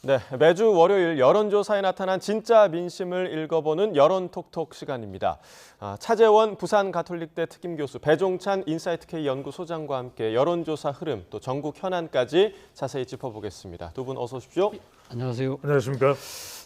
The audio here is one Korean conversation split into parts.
네, 매주 월요일 여론조사에 나타난 진짜 민심을 읽어보는 여론톡톡 시간입니다. 차재원 부산가톨릭대 특임교수, 배종찬 인사이트K 연구소장과 함께 여론조사 흐름, 또 전국 현안까지 자세히 짚어보겠습니다. 두 분 어서 오십시오. 안녕하세요. 안녕하십니까.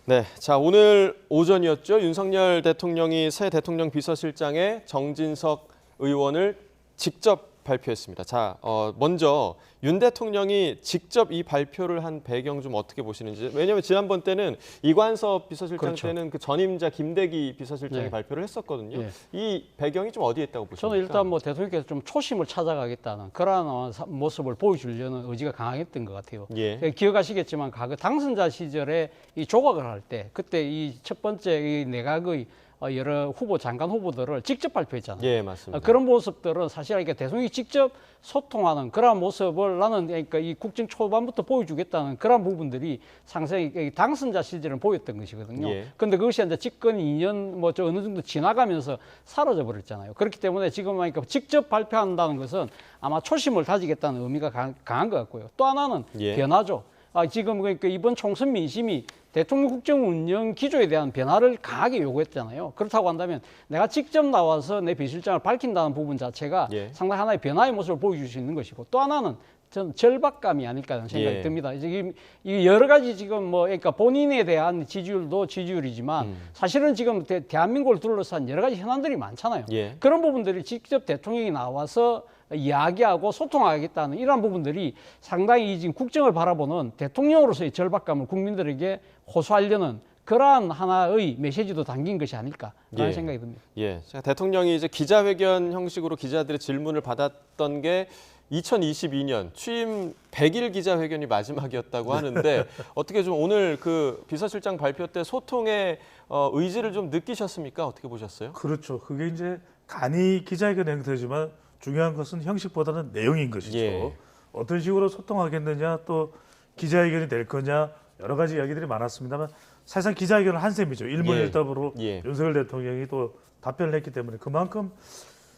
네, 자 오늘 오전이었죠. 윤석열 대통령이 새 대통령 비서실장에 정진석 의원을 직접 발표했습니다. 자, 먼저 윤 대통령이 직접 이 발표를 한 배경 좀 어떻게 보시는지. 왜냐하면 지난번 때는 이관섭 비서실장 그렇죠. 때는 그 전임자 김대기 비서실장이 네. 발표를 했었거든요. 네. 이 배경이 좀 어디에 있다고 보십니까? 저는 일단 뭐 대통령께서 좀 초심을 찾아가겠다는 그러한 모습을 보여주려는 의지가 강했던 것 같아요. 예. 기억하시겠지만 과거 당선자 시절에 이 조각을 할 때 그때 이 첫 번째 이 내각의 여러 후보 장관 후보들을 직접 발표했잖아요. 예, 맞습니다. 그런 모습들은 사실 이렇게 대통령이 직접 소통하는 그런 모습을 나는 그러니까 이 국정 초반부터 보여주겠다는 그런 부분들이 상당히 당선자 시절은 보였던 것이거든요. 예. 그런데 그것이 이제 집권 2년 뭐 저 어느 정도 지나가면서 사라져 버렸잖아요. 그렇기 때문에 지금 그러니까 직접 발표한다는 것은 아마 초심을 다지겠다는 의미가 강한 것 같고요. 또 하나는 예. 변화죠. 지금 그러니까 이번 총선 민심이 대통령 국정 운영 기조에 대한 변화를 강하게 요구했잖아요. 그렇다고 한다면 내가 직접 나와서 내 비서실장을 밝힌다는 부분 자체가 예. 상당히 하나의 변화의 모습을 보여줄 수 있는 것이고, 또 하나는 저는 절박감이 아닐까 하는 생각이 예. 듭니다. 지금 이 여러 가지 지금 뭐 그러니까 본인에 대한 지지율도 지지율이지만 사실은 지금 대한민국을 둘러싼 여러 가지 현안들이 많잖아요. 예. 그런 부분들이 직접 대통령이 나와서 이야기하고 소통하겠다는 이러한 부분들이 상당히 지금 국정을 바라보는 대통령으로서의 절박감을 국민들에게 호소하려는 그러한 하나의 메시지도 담긴 것이 아닐까라는 예. 생각이 듭니다. 예, 자, 대통령이 이제 기자회견 형식으로 기자들의 질문을 받았던 게 2022년 취임 100일 기자회견이 마지막이었다고 하는데 어떻게 좀 오늘 그 비서실장 발표 때 소통의 의지를 좀 느끼셨습니까? 어떻게 보셨어요? 그렇죠. 그게 이제 간이 기자회견 형태지만 중요한 것은 형식보다는 내용인 것이죠. 예. 어떤 식으로 소통하겠느냐, 또 기자회견이 될 거냐, 여러 가지 이야기들이 많았습니다만 사실상 기자회견을 한 셈이죠. 일문일답으로 예. 윤석열 대통령이 또 답변을 했기 때문에 그만큼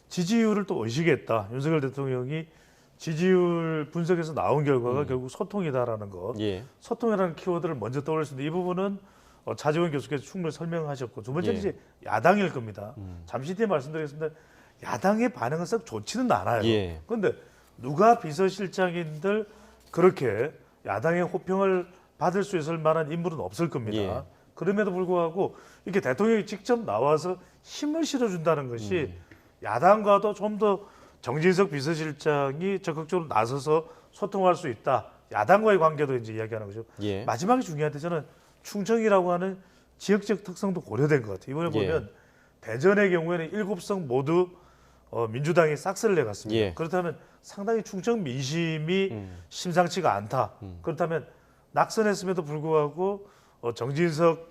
지지율을 또 의식했다. 윤석열 대통령이 지지율 분석에서 나온 결과가 결국 소통이다라는 것. 예. 소통이라는 키워드를 먼저 떠올릴 수 있는데 이 부분은 차재원 교수께서 충분히 설명하셨고, 두 번째는 예. 이제 야당일 겁니다. 잠시 뒤에 말씀드리겠습니다. 야당의 반응은 썩 좋지는 않아요. 예. 그런데 누가 비서실장인들 그렇게 야당의 호평을 받을 수 있을 만한 인물은 없을 겁니다. 예. 그럼에도 불구하고 이렇게 대통령이 직접 나와서 힘을 실어준다는 것이 야당과도 좀 더 정진석 비서실장이 적극적으로 나서서 소통할 수 있다. 야당과의 관계도 이제 이야기하는 거죠. 예. 마지막에 중요한데 저는 충청이라고 하는 지역적 특성도 고려된 것 같아요. 이번에 예. 보면 대전의 경우에는 7성 모두 민주당이 싹쓸을 내갔습니다. 예. 그렇다면 상당히 충청 민심이 심상치가 않다. 그렇다면 낙선했음에도 불구하고 정진석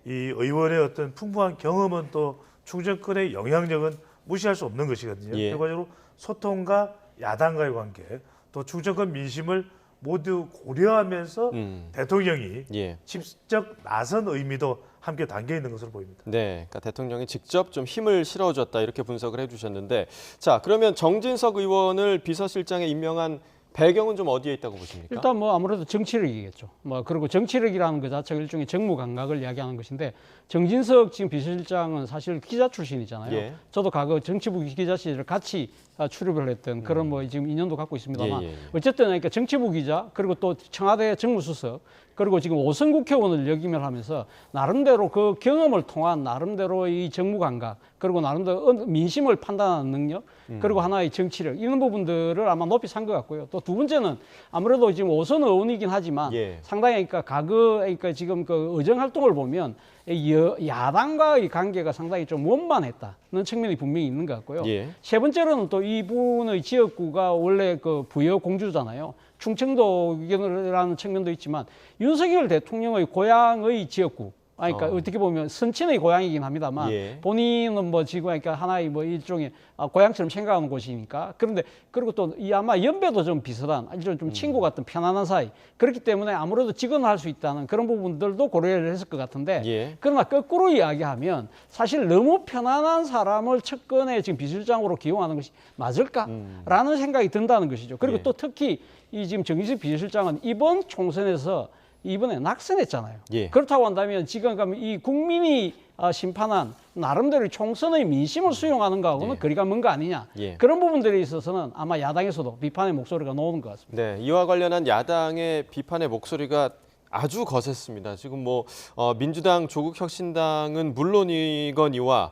이 의원의 어떤 풍부한 경험은 또 충청권의 영향력은 무시할 수 없는 것이거든요. 예. 결과적으로 소통과 야당과의 관계, 또 충청권 민심을 모두 고려하면서 대통령이 예. 직접 나선 의미도 함께 담겨 있는 것으로 보입니다. 네, 그러니까 대통령이 직접 좀 힘을 실어줬다 이렇게 분석을 해주셨는데, 자 그러면 정진석 의원을 비서실장에 임명한 배경은 좀 어디에 있다고 보십니까? 일단 뭐 아무래도 정치력이겠죠. 뭐 그리고 정치력이라는 것 자체가 일종의 정무 감각을 이야기하는 것인데, 정진석 지금 비서실장은 사실 기자 출신이잖아요. 예. 저도 과거 정치부 기자 시절 같이 출입을 했던 그런 뭐 지금 인연도 갖고 있습니다만, 예, 예, 예. 어쨌든 그러니까 정치부 기자 그리고 또 청와대 정무수석 그리고 지금 5선 국회의원을 역임을 하면서 나름대로 그 경험을 통한 나름대로 이 정무 감각 그리고 나름대로 민심을 판단하는 능력 그리고 하나의 정치력 이런 부분들을 아마 높이 산 것 같고요. 또 두 번째는 아무래도 지금 5선 의원이긴 하지만 예. 상당히 그러니까 지금 그 의정 활동을 보면 야당과의 관계가 상당히 좀 원만했다는 측면이 분명히 있는 것 같고요. 예. 세 번째로는 또 이분의 지역구가 원래 그 부여 공주잖아요. 충청도라는 측면도 있지만 윤석열 대통령의 고향의 지역구. 그러니까 어떻게 보면 선친의 고향이긴 합니다만 예. 본인은 뭐 지금 그러니까 하나의 뭐 일종의 고향처럼 생각하는 곳이니까. 그런데 그리고 또 이 아마 연배도 좀 비슷한 일종 좀 친구 같은 편안한 사이. 그렇기 때문에 아무래도 직언할 수 있다는 그런 부분들도 고려를 했을 것 같은데 예. 그러나 거꾸로 이야기하면 사실 너무 편안한 사람을 측근에 지금 비서실장으로 기용하는 것이 맞을까라는 생각이 든다는 것이죠. 그리고 예. 또 특히 이 지금 정진석 비서실장은 이번 총선에서 이번에 낙선했잖아요. 예. 그렇다고 한다면 지금 가면 이 국민이 심판한 나름대로 총선의 민심을 수용하는 거하고는 예. 거리가 먼 거 아니냐. 예. 그런 부분들에 있어서는 아마 야당에서도 비판의 목소리가 나오는 것 같습니다. 네, 이와 관련한 야당의 비판의 목소리가 아주 거셌습니다. 지금 뭐 민주당, 조국혁신당은 물론이거니와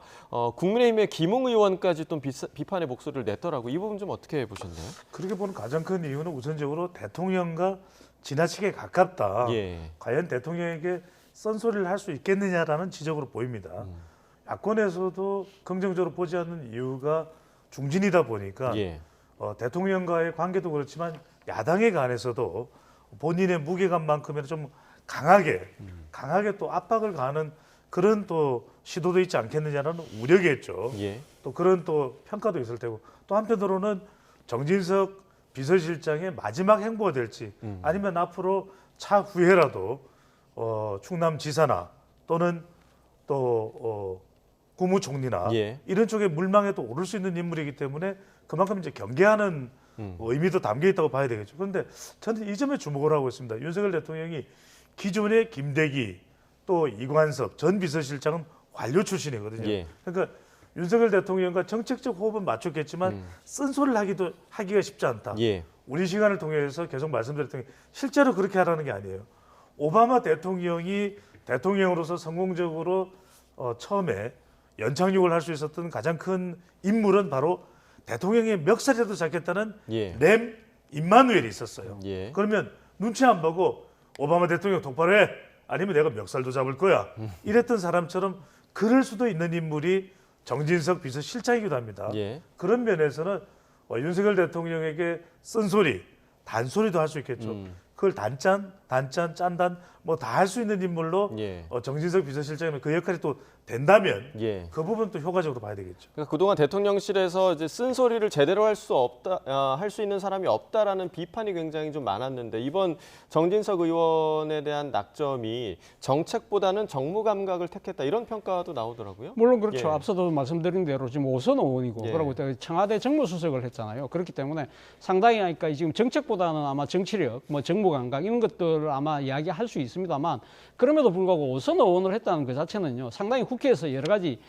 국민의힘의 김웅 의원까지 또 비판의 목소리를 냈더라고요. 이 부분 좀 어떻게 보셨나요? 그렇게 보는 가장 큰 이유는 우선적으로 대통령과 지나치게 가깝다. 예. 과연 대통령에게 썬소리를 할 수 있겠느냐라는 지적으로 보입니다. 야권에서도 긍정적으로 보지 않는 이유가 중진이다 보니까 예. 대통령과의 관계도 그렇지만 야당에 관해서도 본인의 무게감만큼이나 좀 강하게 또 압박을 가하는 그런 또 시도도 있지 않겠느냐는 우려겠죠. 예. 또 그런 또 평가도 있을 테고 또 한편으로는 정진석 비서실장의 마지막 행보가 될지 아니면 앞으로 차후에라도 충남지사나 또는 또 국무총리나 예. 이런 쪽에 물망에 또 오를 수 있는 인물이기 때문에 그만큼 이제 경계하는 의미도 담겨 있다고 봐야 되겠죠. 그런데 저는 이 점에 주목을 하고 있습니다. 윤석열 대통령이 기존의 김대기 또 이관섭 전 비서실장은 관료 출신이거든요. 예. 그러니까 윤석열 대통령과 정책적 호흡은 맞췄겠지만 쓴소리를 하기가 쉽지 않다. 예. 우리 시간을 통해서 계속 말씀드렸던 게 실제로 그렇게 하라는 게 아니에요. 오바마 대통령이 대통령으로서 성공적으로 처음에 연착륙을 할 수 있었던 가장 큰 인물은 바로 대통령의 멱살이라도 잡겠다는 예. 램 임마누엘이 있었어요. 예. 그러면 눈치 안 보고 오바마 대통령 똑바로 해. 아니면 내가 멱살도 잡을 거야. 이랬던 사람처럼 그럴 수도 있는 인물이 정진석 비서실장이기도 합니다. 예. 그런 면에서는 윤석열 대통령에게 쓴소리, 단소리도 할 수 있겠죠. 그걸 단짠, 짠단 뭐 다 할 수 있는 인물로 예. 정진석 비서실장이면 그 역할이 또 된다면 예. 그 부분 또 효과적으로 봐야 되겠죠. 그러니까 그동안 대통령실에서 이제 쓴소리를 제대로 할 수 없다, 할 수 있는 사람이 없다라는 비판이 굉장히 좀 많았는데 이번 정진석 의원에 대한 낙점이 정책보다는 정무 감각을 택했다 이런 평가도 나오더라고요. 물론 그렇죠. 예. 앞서도 말씀드린 대로 지금 오선 의원이고 예. 그리고 청와대 정무수석을 했잖아요. 그렇기 때문에 상당히 그러니까 지금 정책보다는 아마 정치력, 뭐 정무 감각 이런 것들을 아마 이야기할 수 있습니다만 그럼에도 불구하고 오선 의원을 했다는 그 자체는요. 상당히 국회에서 여러 가지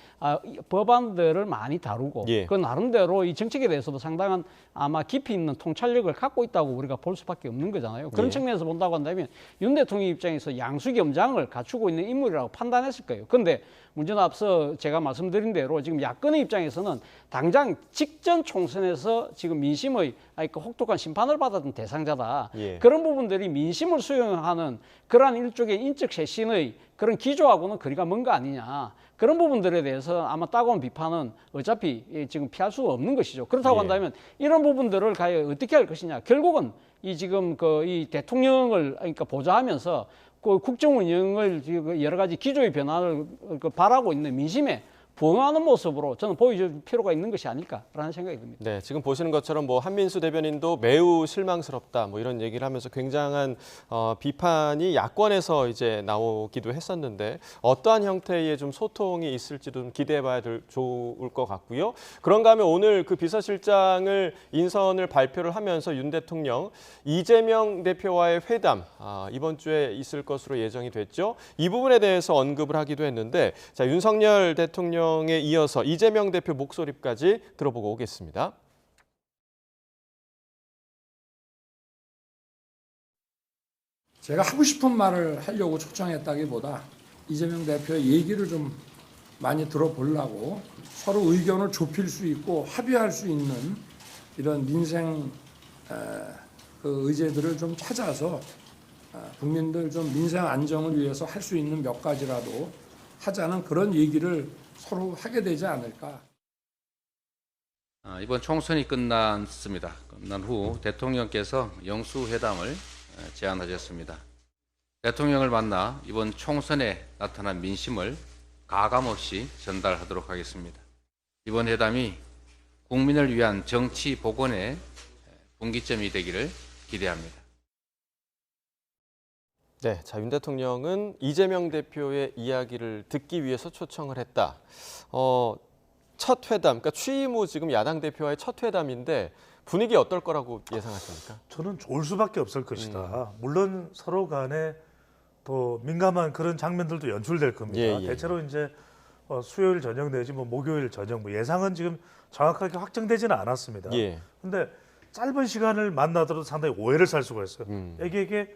법안들을 많이 다루고 예. 그 나름대로 이 정책에 대해서도 상당한 아마 깊이 있는 통찰력을 갖고 있다고 우리가 볼 수밖에 없는 거잖아요. 그런 예. 측면에서 본다고 한다면 윤 대통령 입장에서 양수겸장을 갖추고 있는 인물이라고 판단했을 거예요. 그런데 문제는 앞서 제가 말씀드린 대로 지금 야권의 입장에서는 당장 직전 총선에서 지금 민심의 그 혹독한 심판을 받았던 대상자다. 예. 그런 부분들이 민심을 수용하는 그러한 일종의 인적 쇄신의 그런 기조하고는 거리가 먼 거 아니냐. 그런 부분들에 대해서 아마 따가운 비판은 어차피 지금 피할 수가 없는 것이죠. 그렇다고 예. 한다면 이런 부분들을 과연 어떻게 할 것이냐. 결국은 이 지금 이 대통령을 그러니까 보좌하면서 그 국정 운영을 여러 가지 기조의 변화를 바라고 있는 민심에 부응하는 모습으로 저는 보여줄 필요가 있는 것이 아닐까라는 생각이 듭니다. 네, 지금 보시는 것처럼 뭐 한민수 대변인도 매우 실망스럽다 뭐 이런 얘기를 하면서 굉장한 비판이 야권에서 이제 나오기도 했었는데 어떠한 형태의 좀 소통이 있을지도 좀 기대해봐야 좋을 것 같고요. 그런가 하면 오늘 그 비서실장을 인선을 발표를 하면서 윤 대통령 이재명 대표와의 회담 이번 주에 있을 것으로 예정이 됐죠. 이 부분에 대해서 언급을 하기도 했는데 자 윤석열 대통령에 이어서 이재명 대표 목소리까지 들어보고 오겠습니다. 제가 하고 싶은 말을 하려고 초청했다기보다 이재명 대표의 얘기를 좀 많이 들어보려고 서로 의견을 좁힐 수 있고 합의할 수 있는 이런 민생 그 의제들을 좀 찾아서 국민들 좀 민생 안정을 위해서 할 수 있는 몇 가지라도 하자는 그런 얘기를 서로 하게 되지 않을까. 이번 총선이 끝났습니다. 끝난 후 대통령께서 영수회담을 제안하셨습니다. 대통령을 만나 이번 총선에 나타난 민심을 가감없이 전달하도록 하겠습니다. 이번 회담이 국민을 위한 정치 복원의 분기점이 되기를 기대합니다. 네, 자, 윤 대통령은 이재명 대표의 이야기를 듣기 위해서 초청을 했다. 첫 회담, 그러니까 취임 후 지금 야당 대표와의 첫 회담인데 분위기 어떨 거라고 예상하십니까? 저는 좋을 수밖에 없을 것이다. 물론 서로 간에 또 민감한 그런 장면들도 연출될 겁니다. 예, 예. 대체로 이제 수요일 저녁 내지 뭐 목요일 저녁 뭐 예상은 지금 정확하게 확정되지는 않았습니다. 예. 근데 짧은 시간을 만나더라도 상당히 오해를 살 수가 있어요. 애기에게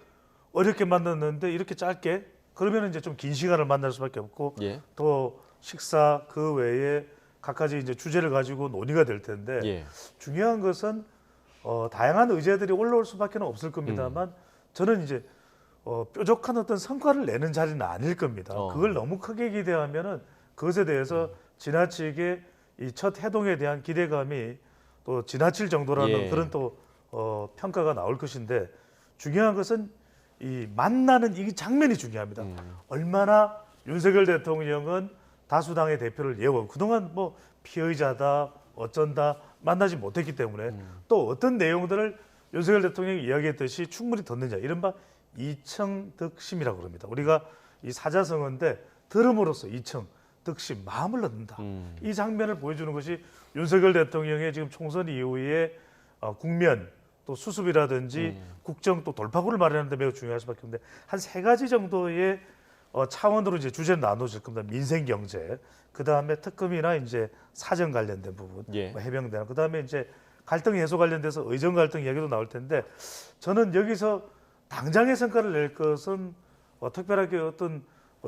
어렵게 만났는데 이렇게 짧게 그러면 이제 좀 긴 시간을 만날 수밖에 없고 예. 또 식사 그 외에 각가지 이제 주제를 가지고 논의가 될 텐데 예. 중요한 것은 다양한 의제들이 올라올 수밖에 없을 겁니다만 저는 이제 뾰족한 어떤 성과를 내는 자리는 아닐 겁니다. 그걸 너무 크게 기대하면은 그것에 대해서 지나치게 이 첫 해동에 대한 기대감이 또 지나칠 정도라는 예. 그런 또 평가가 나올 것인데 중요한 것은 이 만나는 이 장면이 중요합니다. 얼마나 윤석열 대통령은 다수당의 대표를 예우하고 그동안 뭐 피의자다 어쩐다 만나지 못했기 때문에 또 어떤 내용들을 윤석열 대통령이 이야기했듯이 충분히 듣느냐 이른바 이청득심이라고 그럽니다. 우리가 이 사자성어인데 들음으로써 이청 득심 마음을 넣는다. 이 장면을 보여주는 것이 윤석열 대통령의 지금 총선 이후에 국면 또 수습이라든지 국정 또 돌파구를 마련하는 데 매우 중요할 수밖에 없는데 한 세 가지 정도의 차원으로 이제 주제를 나눠질 겁니다. 민생 경제, 그 다음에 특검이나 이제 사정 관련된 부분, 예. 뭐 해병대나 그 다음에 이제 갈등 해소 관련돼서 의정 갈등 이야기도 나올 텐데 저는 여기서 당장의 성과를 낼 것은 특별하게 어떤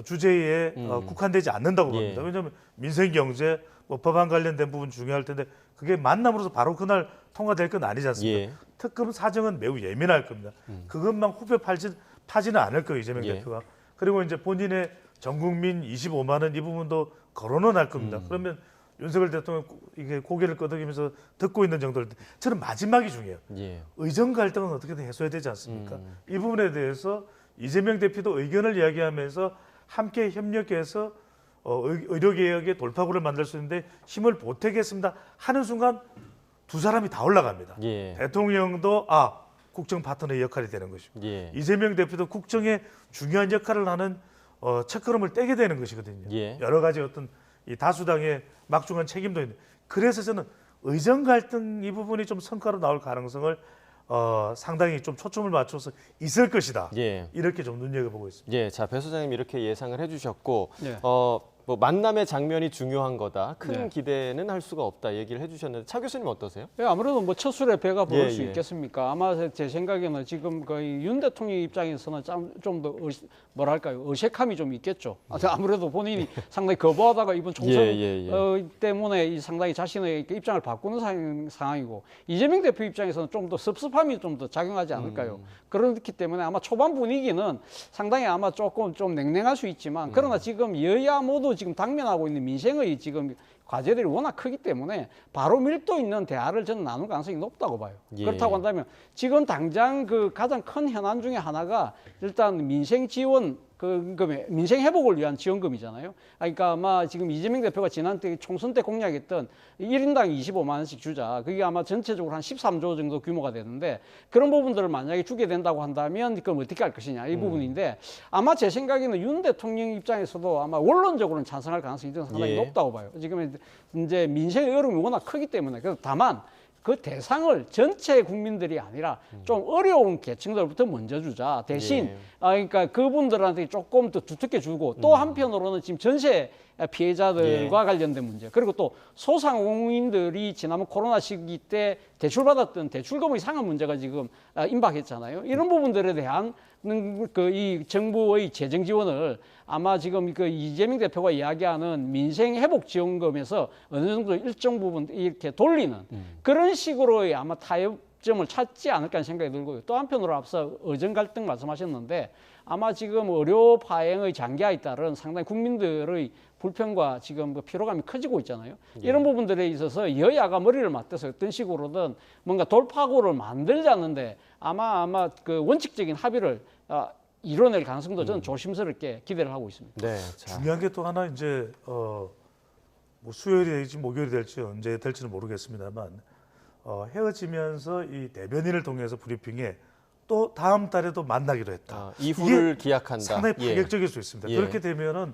주제에 국한되지 않는다고 예. 봅니다. 왜냐하면 민생 경제, 뭐 법안 관련된 부분 중요할 텐데 그게 만남으로서 바로 그날 통과될 건 아니지 않습니까? 예. 특검 사정은 매우 예민할 겁니다. 그것만 후벼 파지는 않을 거예요 이재명 예. 대표가. 그리고 이제 본인의 전 국민 25만 원 이 부분도 거론은 겁니다. 그러면 윤석열 대통령 이게 고개를 끄덕이면서 듣고 있는 정도일 때 저는 마지막이 중요해요. 예. 의정 갈등은 어떻게든 해소해야 되지 않습니까? 이 부분에 대해서 이재명 대표도 의견을 이야기하면서 함께 협력해서 의료개혁의 돌파구를 만들 수 있는데 힘을 보태겠습니다 하는 순간 두 사람이 다 올라갑니다. 예. 대통령도 국정 파트너의 역할이 되는 것이고 예. 이재명 대표도 국정에 중요한 역할을 하는 첫걸음을 떼게 되는 것이거든요. 예. 여러 가지 어떤 이 다수당의 막중한 책임도 있는. 그래서 저는 의정 갈등 이 부분이 좀 성과로 나올 가능성을 상당히 좀 초점을 맞춰서 있을 것이다. 예. 이렇게 좀 눈여겨보고 있습니다. 예, 자, 배 소장님 이렇게 예상을 해주셨고, 예. 뭐 만남의 장면이 중요한 거다. 큰 네. 기대는 할 수가 없다. 얘기를 해주셨는데 차 교수님 어떠세요? 예, 아무래도 뭐 첫 술에 배가 부를 예, 수 예. 있겠습니까? 아마 제 생각에는 지금 거의 윤 대통령 입장에서는 좀 더 뭐랄까요 어색함이 좀 있겠죠. 아무래도 본인이 상당히 거부하다가 이번 총선 때문에 이 상당히 자신의 입장을 바꾸는 상황이고 이재명 대표 입장에서는 좀 더 섭섭함이 좀 더 작용하지 않을까요? 그렇기 때문에 아마 초반 분위기는 상당히 아마 조금 좀 냉랭할 수 있지만 그러나 지금 여야 모두 지금 당면하고 있는 민생의 지금 과제들이 워낙 크기 때문에 바로 밀도 있는 대화를 저는 나눌 가능성이 높다고 봐요. 예. 그렇다고 한다면 지금 당장 그 가장 큰 현안 중에 하나가 일단 민생 지원 민생 회복을 위한 지원금이잖아요. 그러니까 아마 지금 이재명 대표가 지난 때 총선 때 공약했던 1인당 25만 원씩 주자. 그게 아마 전체적으로 한 13조 정도 규모가 되는데 그런 부분들을 만약에 주게 된다고 한다면 그럼 어떻게 할 것이냐 이 부분인데 아마 제 생각에는 윤 대통령 입장에서도 아마 원론적으로는 찬성할 가능성이 상당히 예. 높다고 봐요. 지금 이제 민생의 어려움이 워낙 크기 때문에 그래서 다만 그 대상을 전체 국민들이 아니라 좀 어려운 계층들부터 먼저 주자. 대신 예. 그러니까 그분들한테 조금 더 두텁게 주고 또 한편으로는 지금 전세 피해자들과 관련된 문제 그리고 또 소상공인들이 지난번 코로나 시기 때 대출받았던 대출금의 상환 문제가 지금 임박했잖아요. 이런 부분들에 대한 이 정부의 재정 지원을 아마 지금 그 이재명 대표가 이야기하는 민생 회복 지원금에서 어느 정도 일정 부분 이렇게 돌리는 그런 식으로의 아마 타협점을 찾지 않을까 하는 생각이 들고요. 또 한편으로 앞서 의정 갈등 말씀하셨는데 아마 지금 의료 파행의 장기화에 따른 상당히 국민들의 불평과 지금 그 피로감이 커지고 있잖아요. 이런 부분들에 있어서 여야가 머리를 맞대서 어떤 식으로든 뭔가 돌파구를 만들자는데 아마 그 원칙적인 합의를 이뤄낼 가능성도 저는 조심스럽게 기대를 하고 있습니다. 네. 자. 중요한 게 또 하나 이제 뭐 수요일이 될지 목요일이 될지 언제 될지는 모르겠습니다만 헤어지면서 이 대변인을 통해서 브리핑에 또 다음 달에도 만나기로 했다. 이후를 기약한다. 상당히 예. 파격적일 수 있습니다. 예. 그렇게 되면은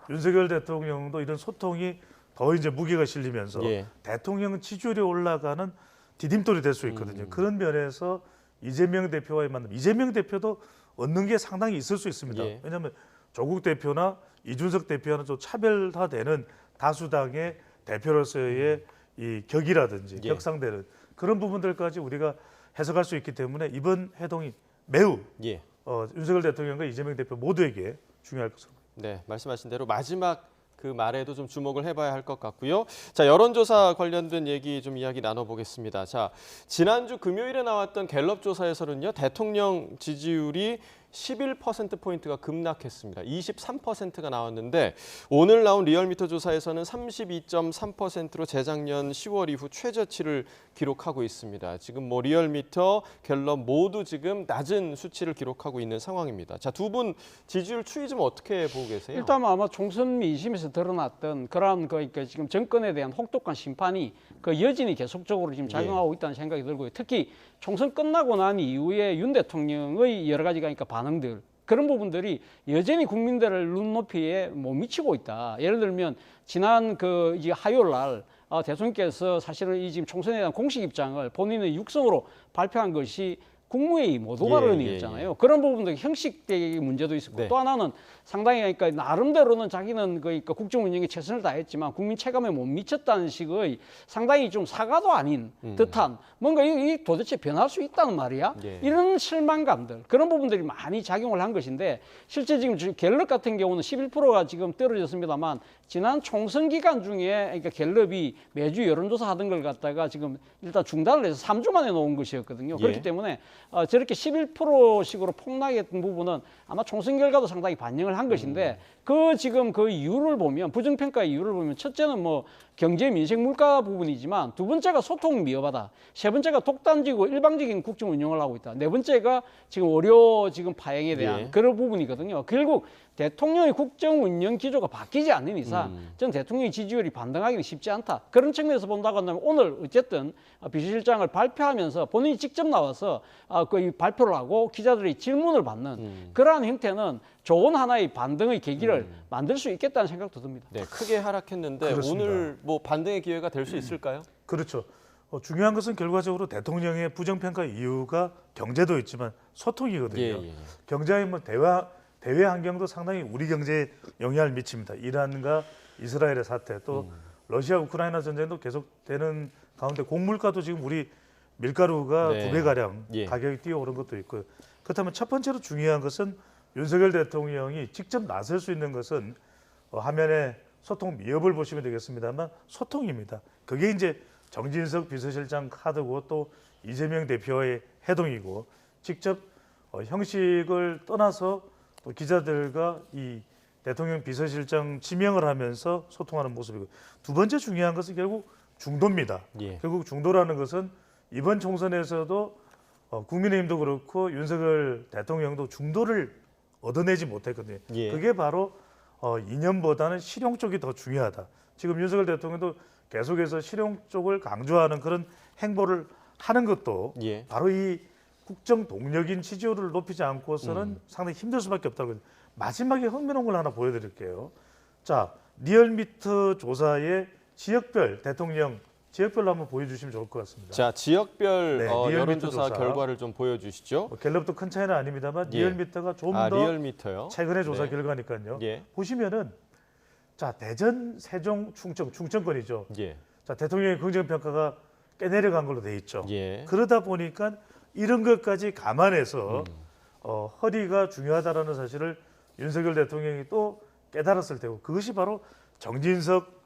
윤석열 대통령도 이런 소통이 더 이제 무게가 실리면서 예. 대통령 지지율이 올라가는 디딤돌이 될 수 있거든요. 그런 면에서 이재명 대표와의 만남, 이재명 대표도 얻는 게 상당히 있을 수 있습니다. 예. 왜냐하면 조국 대표나 이준석 대표와는 좀 차별화되는 다수당의 대표로서의 이 격이라든지 예. 격상되는 그런 부분들까지 우리가 해석할 수 있기 때문에 이번 회동이 매우 예. 윤석열 대통령과 이재명 대표 모두에게 중요할 것으로 보입니다. 네, 말씀하신 대로 마지막 그 말에도 좀 주목을 해봐야 할 것 같고요. 자, 여론조사 관련된 얘기 좀 이야기 나눠보겠습니다. 자, 지난주 금요일에 나왔던 갤럽 조사에서는요, 대통령 지지율이 11%포인트가 급락했습니다. 23%가 나왔는데 오늘 나온 리얼미터 조사에서는 32.3%로 재작년 10월 이후 최저치를 기록하고 있습니다. 지금 뭐 리얼미터, 갤럽 모두 지금 낮은 수치를 기록하고 있는 상황입니다. 자, 두 분 지지율 추이 좀 어떻게 보고 계세요? 일단 아마 총선 민심에서 드러났던 그런 그러니까 지금 정권에 대한 혹독한 심판이 그 여진이 계속적으로 지금 작용하고 있다는 생각이 들고요. 특히 총선 끝나고 난 이후에 윤 대통령의 여러 가지가 그러니까 반응들 그런 부분들이 여전히 국민들을 눈높이에 못 미치고 있다. 예를 들면 지난 그 이제 화요일 날 대통령께서 사실은 이 지금 총선에 대한 공식 입장을 본인의 육성으로 발표한 것이 국무회의 모두 발언이었잖아요. 그런 부분도 형식적인 문제도 있었고 네. 또 하나는 상당히 그러니까 나름대로는 자기는 그러니까 국정 운영에 최선을 다했지만 국민 체감에 못 미쳤다는 식의 상당히 좀 사과도 아닌 듯한 뭔가 이 도대체 변할 수 있다는 말이야. 예. 이런 실망감들 그런 부분들이 많이 작용을 한 것인데 실제 지금 갤럽 같은 경우는 11%가 지금 떨어졌습니다만 지난 총선 기간 중에 그러니까 갤럽이 매주 여론조사 하던 걸 갖다가 지금 일단 중단을 해서 3주 만에 놓은 것이었거든요. 예. 그렇기 때문에 저렇게 11%식으로 폭락했던 부분은 아마 총선 결과도 상당히 반영을 한 것인데 그 지금 그 이유를 보면 부정평가의 이유를 보면 첫째는 뭐 경제 민생 물가 부분이지만 두 번째가 소통 미흡하다. 세 번째가 독단지고 일방적인 국정 운영을 하고 있다. 네 번째가 지금 의료 지금 파행에 대한 예. 그런 부분이거든요. 결국 대통령의 국정 운영 기조가 바뀌지 않는 이상 저는 대통령의 지지율이 반등하기는 쉽지 않다. 그런 측면에서 본다고 한다면 오늘 어쨌든 비서실장을 발표하면서 본인이 직접 나와서 그 발표를 하고 기자들이 질문을 받는 그러한 형태는 좋은 하나의 반등의 계기를 만들 수 있겠다는 생각도 듭니다. 네, 크게 하락했는데 그렇습니다. 오늘 뭐 반등의 기회가 될 수 있을까요? 그렇죠. 중요한 것은 결과적으로 대통령의 부정평가 이유가 경제도 있지만 소통이거든요. 예. 경제의 뭐 대외 환경도 상당히 우리 경제에 영향을 미칩니다. 이란과 이스라엘의 사태 또 러시아 우크라이나 전쟁도 계속되는 가운데 곡물가도 지금 우리 밀가루가 네. 2배 가량 예. 가격이 뛰어오른 것도 있고요. 그렇다면 첫 번째로 중요한 것은 윤석열 대통령이 직접 나설 수 있는 것은 화면에 소통 미흡을 보시면 되겠습니다만 소통입니다. 그게 이제 정진석 비서실장 카드고 또 이재명 대표의 해동이고 직접 형식을 떠나서 또 기자들과 이 대통령 비서실장 지명을 하면서 소통하는 모습이고 두 번째 중요한 것은 결국 중도입니다. 예. 결국 중도라는 것은 이번 총선에서도 국민의힘도 그렇고 윤석열 대통령도 중도를 얻어내지 못했거든요. 예. 그게 바로 이념보다는 실용 쪽이 더 중요하다. 지금 윤석열 대통령도 계속해서 실용 쪽을 강조하는 그런 행보를 하는 것도 예. 바로 이 국정 동력인 지지율을 높이지 않고서는 상당히 힘들 수밖에 없다고. 마지막에 흥미로운 걸 하나 보여드릴게요. 자, 리얼미터 조사의 지역별 대통령 지역별로 한번 보여주시면 좋을 것 같습니다. 자, 지역별 네, 리얼미터 여론조사 조사. 결과를 좀 보여주시죠. 갤럽도 큰 차이는 아닙니다만 예. 리얼미터가 좀 더 리얼미터요. 최근의 조사 네. 결과니까요. 예. 보시면은 자 대전, 세종, 충청권이죠. 예. 자 대통령의 긍정 평가가 꽤 내려간 걸로 돼 있죠. 예. 그러다 보니까 이런 것까지 감안해서 허리가 중요하다라는 사실을 윤석열 대통령이 또 깨달았을 테고 그것이 바로 정진석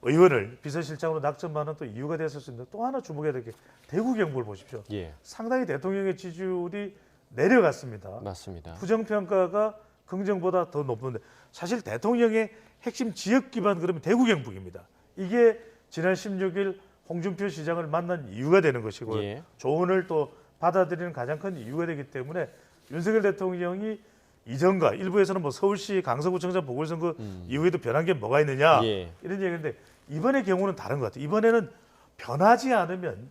의원을 비서실장으로 낙점하는 또 이유가 됐을 수 있는데 또 하나 주목해야 될 게 대구 경북을 보십시오. 예. 상당히 대통령의 지지율이 내려갔습니다. 맞습니다. 부정평가가 긍정보다 더 높은데 사실 대통령의 핵심 지역 기반 그러면 대구 경북입니다. 이게 지난 16일 홍준표 시장을 만난 이유가 되는 것이고요. 예. 조언을 또 받아들이는 가장 큰 이유가 되기 때문에 윤석열 대통령이 이전과 일부에서는 뭐 서울시 강서구청장 보궐선거 이후에도 변한 게 뭐가 있느냐 예. 이런 얘기인데 이번의 경우는 다른 것 같아요. 이번에는 변하지 않으면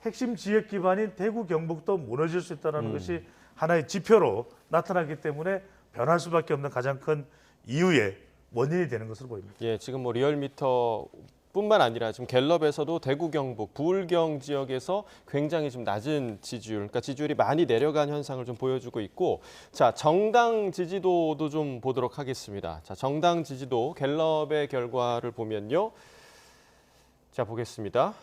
핵심 지역 기반인 대구 경북도 무너질 수 있다는 것이 하나의 지표로 나타나기 때문에 변할 수밖에 없는 가장 큰 이유의 원인이 되는 것으로 보입니다. 예, 지금 뭐 리얼미터 뿐만 아니라 지금 갤럽에서도 대구 경북 부울경 지역에서 굉장히 좀 낮은 지지율, 그러니까 지지율이 많이 내려간 현상을 좀 보여주고 있고, 자 정당 지지도도 좀 보도록 하겠습니다. 자 정당 지지도 갤럽의 결과를 보면요, 자 보겠습니다.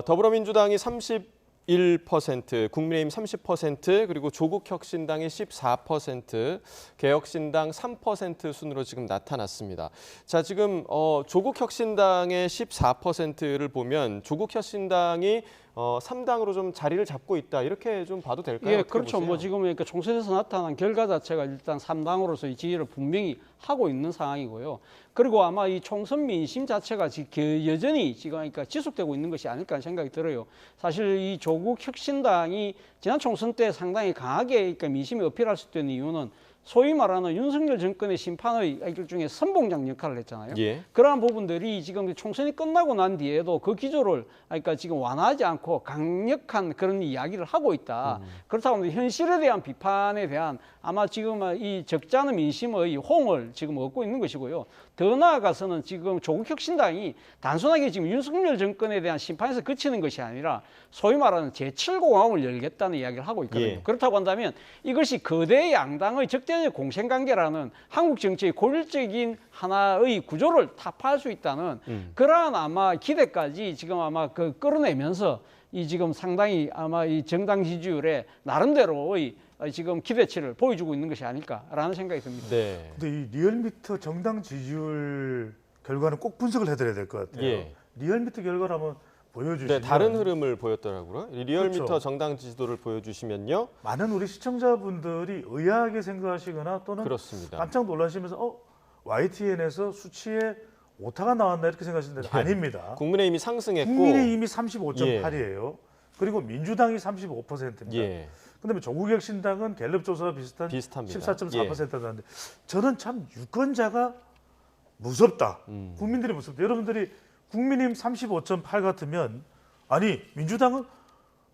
더불어민주당이 31%, 국민의힘 30%, 그리고 조국혁신당이 14%, 개혁신당 3% 순으로 지금 나타났습니다. 자, 지금 조국혁신당의 14%를 보면 조국혁신당이 3당으로 좀 자리를 잡고 있다, 이렇게 좀 봐도 될까요? 예, 어떻게 그렇죠. 보세요? 뭐 지금 그러니까 총선에서 나타난 결과 자체가 일단 3당으로서의 지지를 분명히 하고 있는 상황이고요. 그리고 아마 이 총선 민심 자체가 여전히 지금 그러니까 지속되고 있는 것이 아닐까 하는 생각이 들어요. 사실 이 조국 혁신당이 지난 총선 때 상당히 강하게 그러니까 민심에 어필할 수 있는 이유는 소위 말하는 윤석열 정권의 심판의 일종의 선봉장 역할을 했잖아요. 예. 그러한 부분들이 지금 총선이 끝나고 난 뒤에도 그 기조를 그러니까 지금 완화하지 않고 강력한 그런 이야기를 하고 있다. 그렇다고 하면 현실에 대한 비판에 대한 아마 지금 이 적지 않은 민심의 호응을 지금 얻고 있는 것이고요. 더 나아가서는 지금 조국혁신당이 단순하게 지금 윤석열 정권에 대한 심판에서 그치는 것이 아니라 소위 말하는 제7공화국을 열겠다는 이야기를 하고 있거든요. 예. 그렇다고 한다면 이것이 거대 양당의 적대적 공생관계라는 한국 정치의 고질적인 하나의 구조를 타파할 수 있다는 그러한 아마 기대까지 지금 아마 끌어내면서 이 지금 상당히 아마 이 정당 지지율에 나름대로의 지금 기대치를 보여주고 있는 것이 아닐까라는 생각이 듭니다. 네. 근데 이 리얼미터 정당 지지율 결과는 꼭 분석을 해드려야 될 것 같아요. 예. 리얼미터 결과를 한번 보여주시면 네, 다른 흐름을 보였더라고요. 리얼미터 그렇죠. 정당 지지도를 보여주시면요. 많은 우리 시청자분들이 의아하게 생각하시거나 또는 그렇습니다. 깜짝 놀라시면서 YTN에서 수치에 오타가 나왔나 이렇게 생각하시는데 아닙니다. 국민의힘이 상승했고, 국민의힘이 35.8이에요. 그리고 민주당이 35%입니다. 예. 그다음에 조국혁신당은 갤럽 조사와 비슷한 비슷합니다. 14.4%가 나왔는데 저는 참 유권자가 무섭다. 국민들이 무섭다. 여러분들이 국민의힘 35.8 같으면 아니 민주당은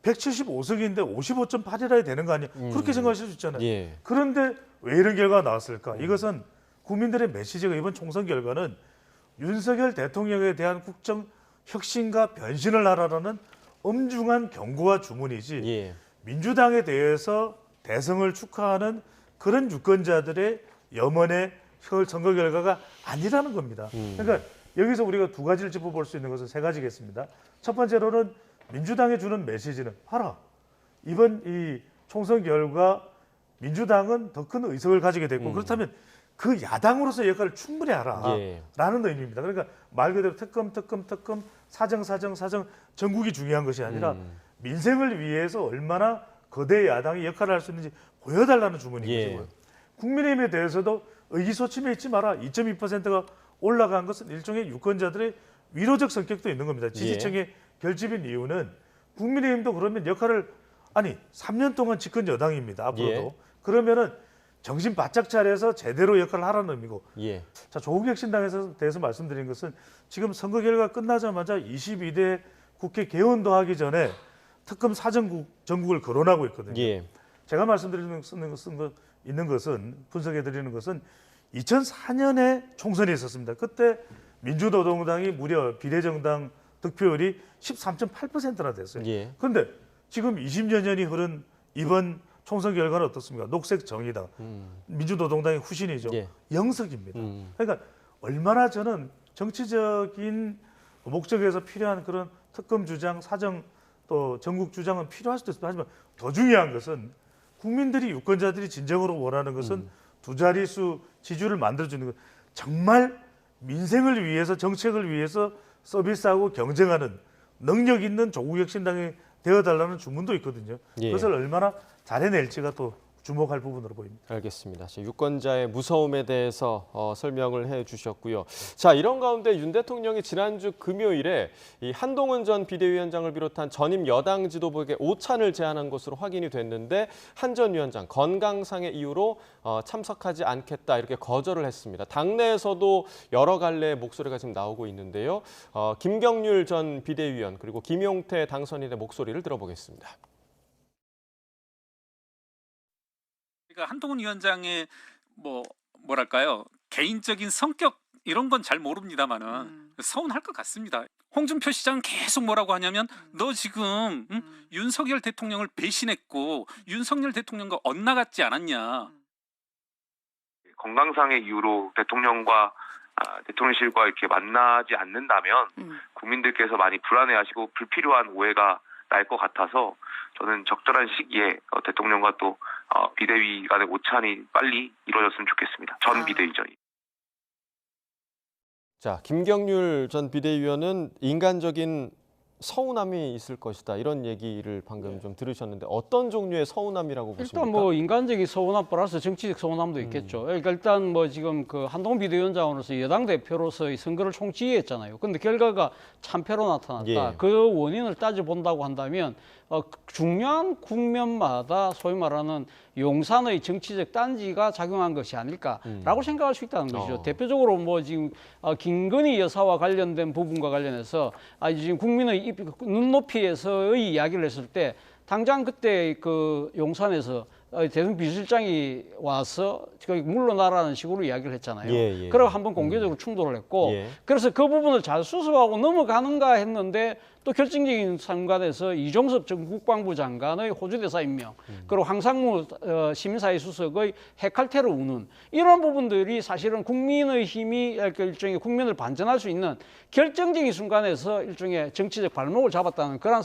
175석인데 55.8이라 되는 거 아니야? 그렇게 생각하실 수 있잖아요. 예. 그런데 왜 이런 결과가 나왔을까? 이것은 국민들의 메시지가 이번 총선 결과는 윤석열 대통령에 대한 국정 혁신과 변신을 하라라는 엄중한 경고와 주문이지 예. 민주당에 대해서 대성을 축하하는 그런 유권자들의 염원의 선거 결과가 아니라는 겁니다. 그러니까 여기서 우리가 두 가지를 짚어볼 수 있는 것은 세 가지겠습니다. 첫 번째로는 민주당에 주는 메시지는 봐라. 이번 이 총선 결과 민주당은 더 큰 의석을 가지게 됐고 그렇다면 그 야당으로서 역할을 충분히 하라라는 예. 의미입니다. 그러니까 말 그대로 특검, 사정 전국이 중요한 것이 아니라 민생을 위해서 얼마나 거대 야당이 역할을 할 수 있는지 보여달라는 주문인 예. 것이고요. 국민의힘에 대해서도 의기소침해 있지 마라. 2.2%가 올라간 것은 일종의 유권자들의 위로적 성격도 있는 겁니다. 지지층의 결집인 이유는 국민의힘도 그러면 역할을 3년 동안 집권 여당입니다. 앞으로도. 예. 그러면은 정신 바짝 차려서 제대로 역할을 하라는 의미고. 예. 자, 조국혁신당에서 대해서 말씀드린 것은 지금 선거 결과 끝나자마자 22대 국회 개원도 하기 전에 특검 전국을 거론하고 있거든요. 예. 제가 말씀드리는 있는 것은 분석해드리는 것은 2004년에 총선이 있었습니다. 그때 민주노동당이 무려 비례정당 득표율이 13.8%나 됐어요. 예. 그런데 지금 20여년이 흐른 이번 총선 결과는 어떻습니까? 녹색 정의당, 민주노동당의 후신이죠. 예. 0석입니다. 그러니까 얼마나 저는 정치적인 목적에서 필요한 그런 특검 주장, 사정 또 전국 주장은 필요할 수도 있습니다. 하지만 더 중요한 것은 국민들이 유권자들이 진정으로 원하는 것은 두 자릿수 지지율을 만들어주는 것. 정말 민생을 위해서 정책을 위해서 서비스하고 경쟁하는 능력 있는 조국혁신당이 되어달라는 주문도 있거든요. 예. 그것을 얼마나 잘해낼지가 또 주목할 부분으로 보입니다. 알겠습니다. 유권자의 무서움에 대해서 설명을 해주셨고요. 자, 이런 가운데 윤 대통령이 지난주 금요일에 이 한동훈 전 비대위원장을 비롯한 전임 여당 지도부에게 오찬을 제안한 것으로 확인이 됐는데 한 전 위원장 건강상의 이유로 참석하지 않겠다 이렇게 거절을 했습니다. 당내에서도 여러 갈래의 목소리가 지금 나오고 있는데요. 김경률 전 비대위원 그리고 김용태 당선인의 목소리를 들어보겠습니다. 그러니까 한동훈 위원장의 뭐랄까요 개인적인 성격 이런 건 잘 모릅니다만은 서운할 것 같습니다. 홍준표 시장은 계속 뭐라고 하냐면 너 지금 윤석열 대통령을 배신했고 윤석열 대통령과 엇나갔지 않았냐. 건강상의 이유로 대통령과 대통령실과 이렇게 만나지 않는다면 국민들께서 많이 불안해하시고 불필요한 오해가 날 것 같아서 저는 적절한 시기에 대통령과 또 비대위 간의 오찬이 빨리 이루어졌으면 좋겠습니다. 전 비대위죠. 자, 김경률 전 비대위원은 인간적인 서운함이 있을 것이다. 이런 얘기를 방금 좀 들으셨는데 어떤 종류의 서운함이라고 보십니까? 일단 뭐 인간적인 서운함 플러스 정치적 서운함도 있겠죠. 그러니까 일단 뭐 지금 그 한동훈 비대위원장으로서 여당 대표로서의 선거를 총지휘했잖아요. 근데 결과가 참패로 나타났다. 예. 그 원인을 따져본다고 한다면 중요한 국면마다 소위 말하는 용산의 정치적 딴지가 작용한 것이 아닐까라고 생각할 수 있다는 것이죠. 대표적으로 뭐 지금 김건희 여사와 관련된 부분과 관련해서 지금 국민의 눈높이에서의 이야기를 했을 때 당장 그때 그 용산에서 대통령 비서실장이 와서 물러나라는 식으로 이야기를 했잖아요. 예. 그리고 한번 공개적으로 충돌을 했고 예. 그래서 그 부분을 잘 수습하고 넘어가는가 했는데 또 결정적인 순간에서 이종섭 전 국방부 장관의 호주대사 임명 그리고 황상무 시민사회 수석의 핵칼퇴를 우는 이런 부분들이 사실은 국민의힘이 일종의 국면을 반전할 수 있는 결정적인 순간에서 일종의 정치적 발목을 잡았다는 그런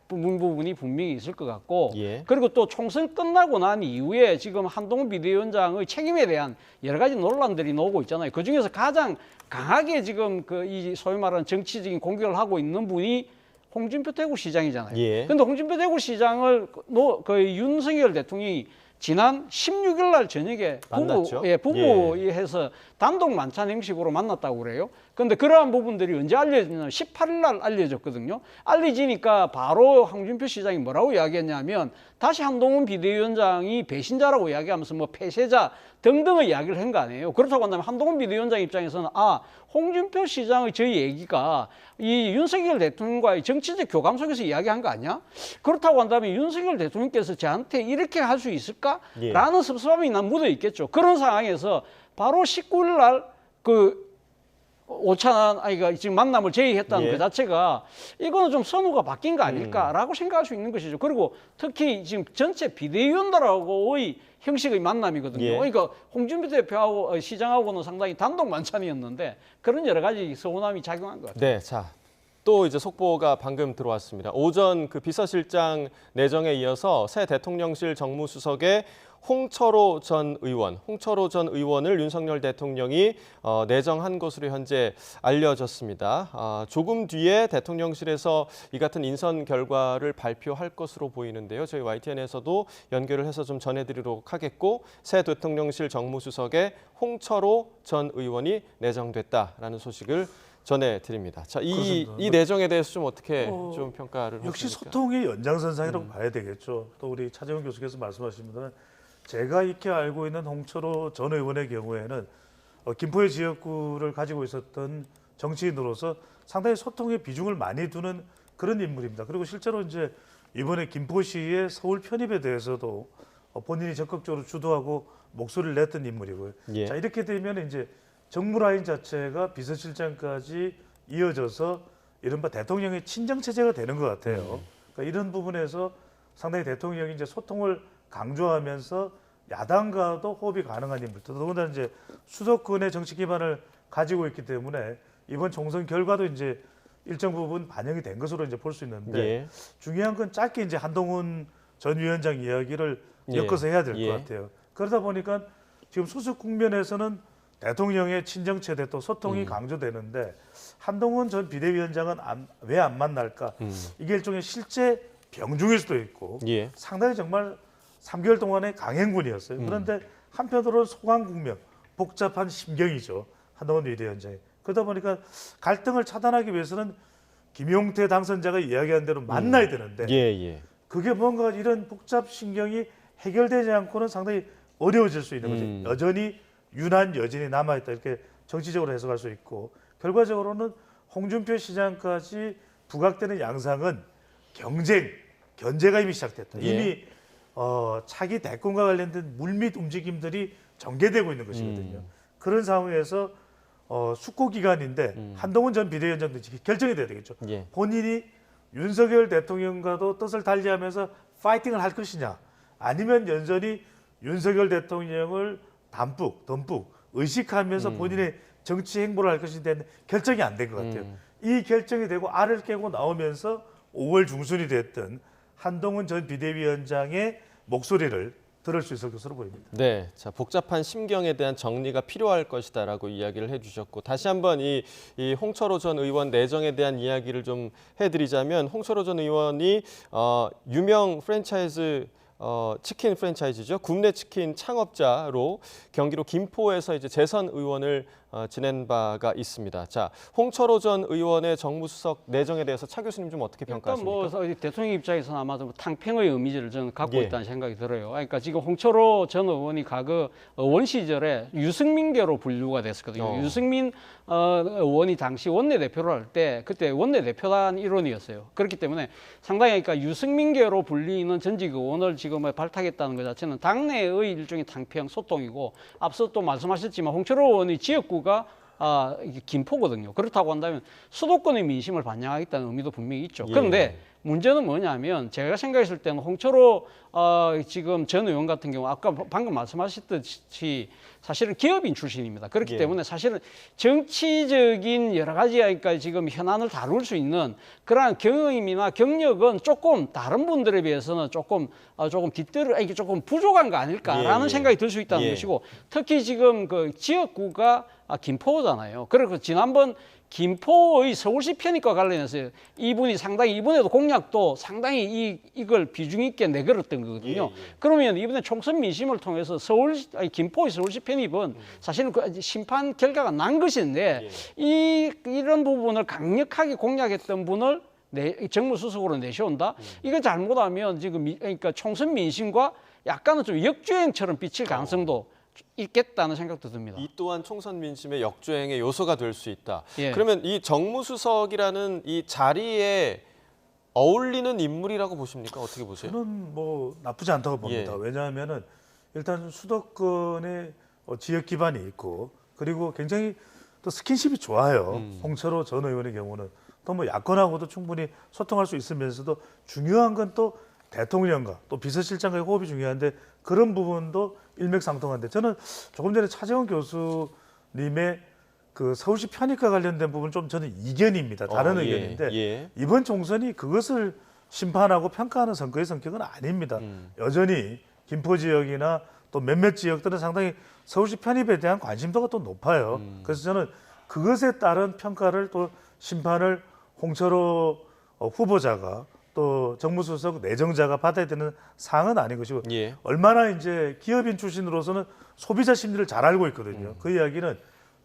부분이 분명히 있을 것 같고 예. 그리고 또 총선 끝나고 난 이후에 지금 한동훈 비대위원장의 책임에 대한 여러 가지 논란들이 나오고 있잖아요. 그중에서 가장 강하게 지금 이 소위 말하는 정치적인 공격을 하고 있는 분이 홍준표 대구시장이잖아요. 예. 근데 홍준표 대구시장을 윤석열 대통령이 지난 16일 날 저녁에 만났죠? 부부해서 단독 만찬 형식으로 만났다고 그래요. 근데 그러한 부분들이 언제 알려졌냐면 18일 날 알려졌거든요. 알려지니까 바로 홍준표 시장이 뭐라고 이야기했냐면 다시 한동훈 비대위원장이 배신자라고 이야기하면서 뭐 폐쇄자 등등의 이야기를 한 거 아니에요. 그렇다고 한다면 한동훈 비대위원장 입장에서는 홍준표 시장의 저희 얘기가 이 윤석열 대통령과의 정치적 교감 속에서 이야기한 거 아니야? 그렇다고 한다면 윤석열 대통령께서 저한테 이렇게 할 수 있을까? 예. 라는 섭섭함이 난 묻어 있겠죠. 그런 상황에서 바로 19일 날 지금 만남을 제의했다는 예. 그 자체가 이거는 좀 선후가 바뀐 거 아닐까라고 생각할 수 있는 것이죠. 그리고 특히 지금 전체 비대위원들하고의 형식의 만남이거든요. 예. 그러니까 홍준표 대표하고 시장하고는 상당히 단독 만찬이었는데 그런 여러 가지 서운함이 작용한 것 같아요. 네, 자. 또 이제 속보가 방금 들어왔습니다. 오전 그 비서실장 내정에 이어서 새 대통령실 정무수석의 홍철호 전 의원을 윤석열 대통령이 내정한 것으로 현재 알려졌습니다. 조금 뒤에 대통령실에서 이 같은 인선 결과를 발표할 것으로 보이는데요. 저희 YTN에서도 연결을 해서 좀 전해드리도록 하겠고 새 대통령실 정무수석의 홍철호 전 의원이 내정됐다라는 소식을 전해드립니다. 자, 이 내정에 대해서 좀 어떻게 좀 평가를 역시 하십니까? 소통의 연장선상이라고 봐야 되겠죠. 또 우리 차재원 교수께서 말씀하신 분은 제가 익히 알고 있는 홍철호 전 의원의 경우에는 김포의 지역구를 가지고 있었던 정치인으로서 상당히 소통에 비중을 많이 두는 그런 인물입니다. 그리고 실제로 이제 이번에 김포시의 서울 편입에 대해서도 본인이 적극적으로 주도하고 목소리를 냈던 인물이고요. 예. 자, 이렇게 되면 이제 정무 라인 자체가 비서실장까지 이어져서 이른바 대통령의 친정 체제가 되는 것 같아요. 그러니까 이런 부분에서 상당히 대통령이 이제 소통을 강조하면서 야당과도 호흡이 가능한 인물. 더군다나 이제 수도권의 정치 기반을 가지고 있기 때문에 이번 총선 결과도 이제 일정 부분 반영이 된 것으로 이제 볼 수 있는데 예. 중요한 건 짧게 이제 한동훈 전 위원장 이야기를 엮어서 해야 될 것 같아요. 그러다 보니까 지금 수습 국면에서는 대통령의 친정 체제 또 소통이 강조되는데 한동훈 전 비대위원장은 왜 안 만날까? 이게 일종의 실제 병중일 수도 있고 예. 상당히 정말 3개월 동안의 강행군이었어요. 그런데 한편으로는 소강 국면, 복잡한 심경이죠. 한동훈 비대위원장이. 그러다 보니까 갈등을 차단하기 위해서는 김용태 당선자가 이야기한 대로 만나야 되는데 예. 그게 뭔가 이런 복잡 신경이 해결되지 않고는 상당히 어려워질 수 있는 거죠. 여전히 유난 여진이 남아있다 이렇게 정치적으로 해석할 수 있고 결과적으로는 홍준표 시장까지 부각되는 양상은 견제가 이미 시작됐다. 예. 이미 차기 대권과 관련된 물밑 움직임들이 전개되고 있는 것이거든요. 그런 상황에서 숙고 기간인데 한동훈 전 비대위원장도 결정이 돼야 되겠죠. 예. 본인이 윤석열 대통령과도 뜻을 달리하면서 파이팅을 할 것이냐, 아니면 여전히 윤석열 대통령을 듬뿍 의식하면서 본인의 정치 행보를 할 것인데 결정이 안 된 것 같아요. 이 결정이 되고 알을 깨고 나오면서 5월 중순이 됐던 한동훈 전 비대위원장의 목소리를 들을 수 있을 것으로 보입니다. 네, 자 복잡한 심경에 대한 정리가 필요할 것이다라고 이야기를 해주셨고 다시 한번 이 홍철호 전 의원 내정에 대한 이야기를 좀 해드리자면 홍철호 전 의원이 유명 프랜차이즈 치킨 프랜차이즈죠. 굽네 치킨 창업자로 경기도 김포에서 이제 재선 의원을 지낸 바가 있습니다. 자, 홍철호 전 의원의 정무수석 내정에 대해서 차 교수님 좀 어떻게 일단 평가하십니까? 뭐 대통령 입장에서는 아마도 탕평의 의미를 저는 갖고 예. 있다는 생각이 들어요. 그러니까 지금 홍철호 전 의원이 과거 의원 시절에 유승민계로 분류가 됐었거든요. 유승민 의원이 당시 원내대표를 할 때 그때 원내대표단 일원이었어요. 그렇기 때문에 상당히 그러니까 유승민계로 불리는 전직 의원을 지금 발탁했다는 것 자체는 당내의 일종의 탕평 소통이고 앞서 또 말씀하셨지만 홍철호 의원이 지역구가 이게 김포거든요. 그렇다고 한다면 수도권의 민심을 반영하겠다는 의미도 분명히 있죠. 예. 그런데 문제는 뭐냐면 제가 생각했을 때는 홍철호 지금 전 의원 같은 경우 아까 방금 말씀하셨듯이 사실은 기업인 출신입니다. 그렇기 예. 때문에 사실은 정치적인 여러 가지 그러니까 지금 현안을 다룰 수 있는 그러한 경험이나 경력은 조금 다른 분들에 비해서는 조금 이게 조금 부족한 거 아닐까라는 예. 생각이 들 수 있다는 예. 것이고 특히 지금 그 지역구가 김포잖아요. 그리고 지난번 김포의 서울시 편입과 관련해서 이번에도 공약도 상당히 이걸 비중 있게 내걸었던 거거든요. 그러면 이번에 총선 민심을 통해서 김포의 서울시 편입은 사실은 그 심판 결과가 난 것인데 이런 부분을 강력하게 공약했던 분을 정무수석으로 내세운다. 이거 잘못하면 지금 그러니까 총선 민심과 약간은 좀 역주행처럼 비칠 가능성도 있겠다는 생각도 듭니다. 이 또한 총선 민심의 역주행의 요소가 될 수 있다. 예. 그러면 이 정무수석이라는 이 자리에 어울리는 인물이라고 보십니까? 어떻게 보세요? 저는 뭐 나쁘지 않다고 봅니다. 예. 왜냐하면은 일단 수도권에 지역 기반이 있고 그리고 굉장히 또 스킨십이 좋아요. 홍철호 전 의원의 경우는 또 뭐 야권하고도 충분히 소통할 수 있으면서도 중요한 건 또 대통령과 또 비서실장과의 호흡이 중요한데 그런 부분도 일맥상통한데 저는 조금 전에 차재원 교수님의 그 서울시 편입과 관련된 부분 좀 저는 이견입니다. 다른 예, 의견인데 예. 이번 총선이 그것을 심판하고 평가하는 선거의 성격은 아닙니다. 여전히 김포 지역이나 또 몇몇 지역들은 상당히 서울시 편입에 대한 관심도가 또 높아요. 그래서 저는 그것에 따른 평가를 또 심판을 홍철호 후보자가 또 정무수석 내정자가 받아야 되는 사항은 아닌 것이고 예. 얼마나 이제 기업인 출신으로서는 소비자 심리를 잘 알고 있거든요. 그 이야기는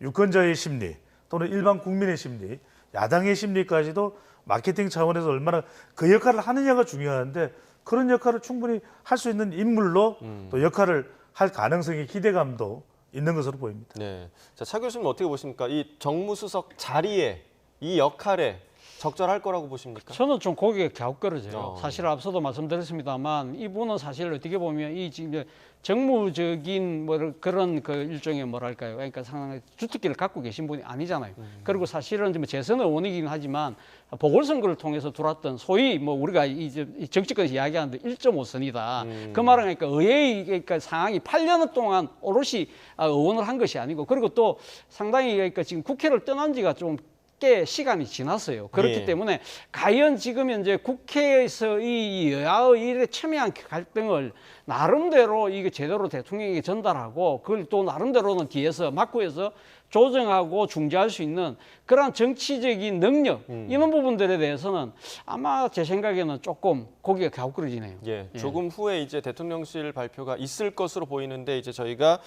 유권자의 심리 또는 일반 국민의 심리, 야당의 심리까지도 마케팅 차원에서 얼마나 그 역할을 하느냐가 중요한데 그런 역할을 충분히 할 수 있는 인물로 또 역할을 할 가능성의 기대감도 있는 것으로 보입니다. 네. 자, 차 교수님 어떻게 보십니까? 이 정무수석 자리에 이 역할에 적절할 거라고 보십니까? 저는 좀 고개가 갸웃거려져요. 어. 사실 앞서도 말씀드렸습니다만 이분은 사실 어떻게 보면 이 지금 정무적인 그런 그 일종의 뭐랄까요? 그러니까 상당히 주특기를 갖고 계신 분이 아니잖아요. 그리고 사실은 좀 재선 의원이긴 하지만 보궐선거를 통해서 들어왔던 소위 뭐 우리가 이제 정치권에서 이야기하는데 1.5선이다. 그 말은 그러니까 의회의 그러니까 상황이 8년 동안 오롯이 의원을 한 것이 아니고 그리고 또 상당히 그러니까 지금 국회를 떠난 지가 좀 꽤 시간이 지났어요. 그렇기 예. 때문에 과연 지금 현재 국회에서 이 여야의 일에 첨예한 갈등을 나름대로 이게 제대로 대통령에게 전달하고 그걸 또 나름대로는 뒤에서 막구해서 조정하고 중재할 수 있는 그런 정치적인 능력 이런 부분들에 대해서는 아마 제 생각에는 조금 고개가 갸웃거려지네요. 예, 조금 후에 이제 대통령실 발표가 있을 것으로 보이는데 이제 저희가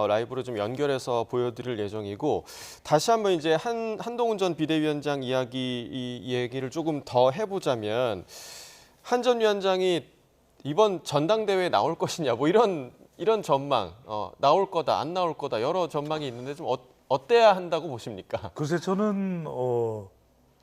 라이브로 좀 연결해서 보여드릴 예정이고 다시 한번 이제 한동훈 전 비대위원장 이 얘기를 조금 더 해보자면 한 전 위원장이 이번 전당대회에 나올 것이냐 뭐 이런 전망 나올 거다 안 나올 거다 여러 전망이 있는데 좀 어때야 한다고 보십니까? 글쎄 저는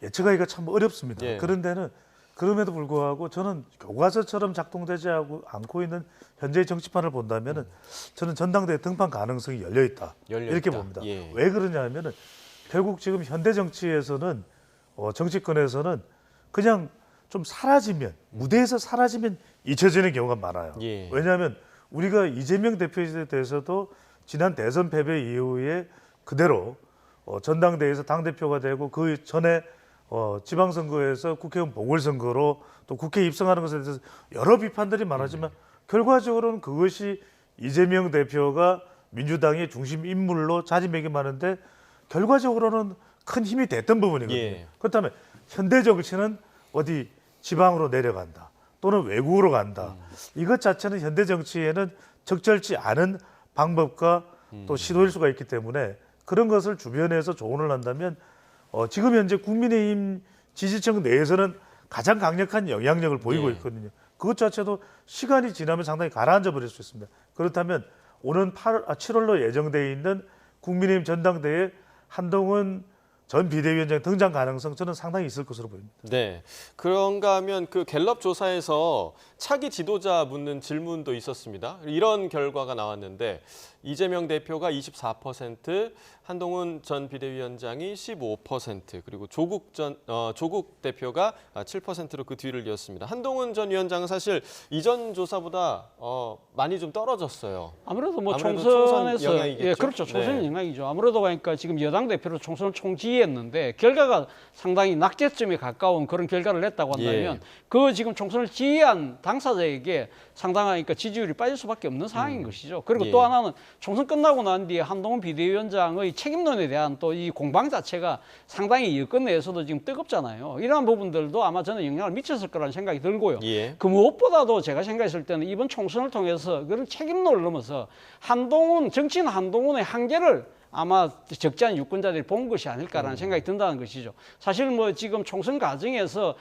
예측하기가 참 어렵습니다. 예. 그런데는 그럼에도 불구하고 저는 교과서처럼 작동되지 않고 있는 현재의 정치판을 본다면은 저는 전당대회 등판 가능성이 열려 있다. 열려 이렇게 있다. 봅니다. 예. 왜 그러냐면은 결국 지금 현대 정치에서는 정치권에서는 그냥 좀 사라지면 무대에서 사라지면 잊혀지는 경우가 많아요. 예. 왜냐하면 우리가 이재명 대표에 대해서도 지난 대선 패배 이후에 그대로 전당대회에서 당대표가 되고 그 전에 지방선거에서 국회의원 보궐선거로 또 국회에 입성하는 것에 대해서 여러 비판들이 많았지만 결과적으로는 그것이 이재명 대표가 민주당의 중심 인물로 자리매김하는데 결과적으로는 큰 힘이 됐던 부분이거든요. 예. 그렇다면 현대 정치는 어디 지방으로 내려간다 또는 외국으로 간다. 이것 자체는 현대 정치에는 적절치 않은 방법과 또 시도일 수가 있기 때문에 그런 것을 주변에서 조언을 한다면 지금 현재 국민의힘 지지층 내에서는 가장 강력한 영향력을 보이고 예. 있거든요. 그것 자체도 시간이 지나면 상당히 가라앉아 버릴 수 있습니다. 그렇다면 오는 7월로 예정되어 있는 국민의힘 전당대회 한동훈 전 비대위원장 등장 가능성 저는 상당히 있을 것으로 보입니다. 네. 그런가 하면 그 갤럽 조사에서 차기 지도자 묻는 질문도 있었습니다. 이런 결과가 나왔는데 이재명 대표가 24%, 한동훈 전 비대위원장이 15%, 그리고 조국 대표가 7%로 그 뒤를 이었습니다. 한동훈 전 위원장은 사실 이전 조사보다 많이 좀 떨어졌어요. 아무래도 뭐 아무래도 총선에서 총선 영향이겠죠? 예, 그렇죠. 총선 네. 영향이죠. 아무래도 그러니까 지금 여당 대표로 총선을 총지휘했는데 결과가 상당히 낙제점에 가까운 그런 결과를 냈다고 한다면 예. 그 지금 총선을 지휘한 당사자에게 상당한 그러니까 지지율이 빠질 수밖에 없는 상황인 것이죠. 그리고 예. 또 하나는 총선 끝나고 난 뒤에 한동훈 비대위원장의 책임론에 대한 또 이 공방 자체가 상당히 여권 내에서도 지금 뜨겁잖아요. 이러한 부분들도 아마 저는 영향을 미쳤을 거라는 생각이 들고요. 예. 그 무엇보다도 제가 생각했을 때는 이번 총선을 통해서 그런 책임론을 넘어서 정치인 한동훈의 한계를 아마 적지 않은 유권자들이 본 것이 아닐까라는 생각이 든다는 것이죠. 사실 뭐 지금 총선 과정에서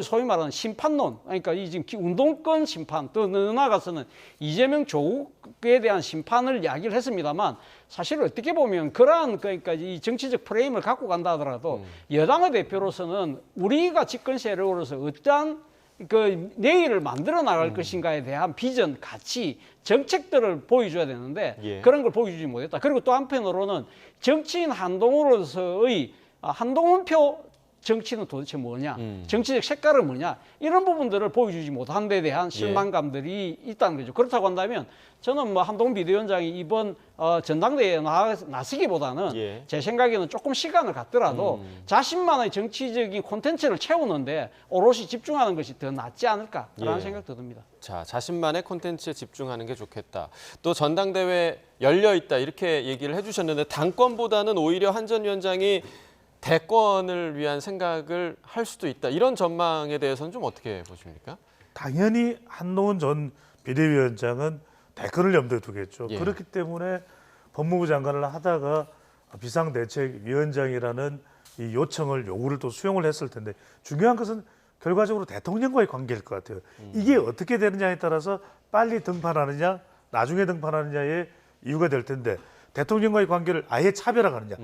소위 말하는 심판론, 그러니까 이 지금 운동권 심판, 또 나아가서는 이재명 조국에 대한 심판을 이야기를 했습니다만 사실 어떻게 보면 그러한 그러니까 이 정치적 프레임을 갖고 간다 하더라도 여당의 대표로서는 우리가 집권 세력으로서 어떠한 그 내일을 만들어 나갈 것인가에 대한 비전, 가치, 정책들을 보여줘야 되는데 예. 그런 걸 보여주지 못했다. 그리고 또 한편으로는 정치인 한동훈으로서의 한동훈표 정치는 도대체 뭐냐, 정치적 색깔은 뭐냐, 이런 부분들을 보여주지 못한 데 대한 실망감들이 있다는 거죠. 그렇다고 한다면 저는 뭐 한동훈 비대위원장이 이번 전당대회에 나서기보다는 예. 제 생각에는 조금 시간을 갖더라도 자신만의 정치적인 콘텐츠를 채우는데 오롯이 집중하는 것이 더 낫지 않을까라는 예. 생각도 듭니다. 자, 자신만의 콘텐츠에 집중하는 게 좋겠다. 또 전당대회 열려 있다 이렇게 얘기를 해주셨는데 당권보다는 오히려 한 전 위원장이 대권을 위한 생각을 할 수도 있다. 이런 전망에 대해서는 좀 어떻게 보십니까? 당연히 한동훈 전 비대위원장은 대권을 염두에 두겠죠. 예. 그렇기 때문에 법무부 장관을 하다가 비상대책위원장이라는 이 요구를 또 수용을 했을 텐데 중요한 것은 결과적으로 대통령과의 관계일 것 같아요. 이게 어떻게 되느냐에 따라서 빨리 등판하느냐, 나중에 등판하느냐의 이유가 될 텐데 대통령과의 관계를 아예 차별화하느냐,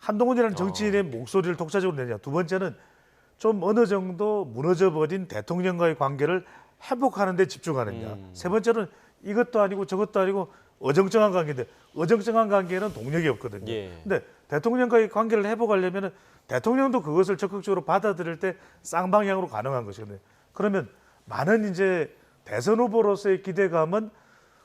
한동훈이라는 정치인의 목소리를 독자적으로 내냐. 두 번째는 좀 어느 정도 무너져버린 대통령과의 관계를 회복하는 데 집중하느냐. 세 번째는 이것도 아니고 저것도 아니고 어정쩡한 관계인데 어정쩡한 관계는 동력이 없거든요. 예. 근데 대통령과의 관계를 회복하려면 대통령도 그것을 적극적으로 받아들일 때 쌍방향으로 가능한 것이거든요. 그러면 많은 이제 대선 후보로서의 기대감은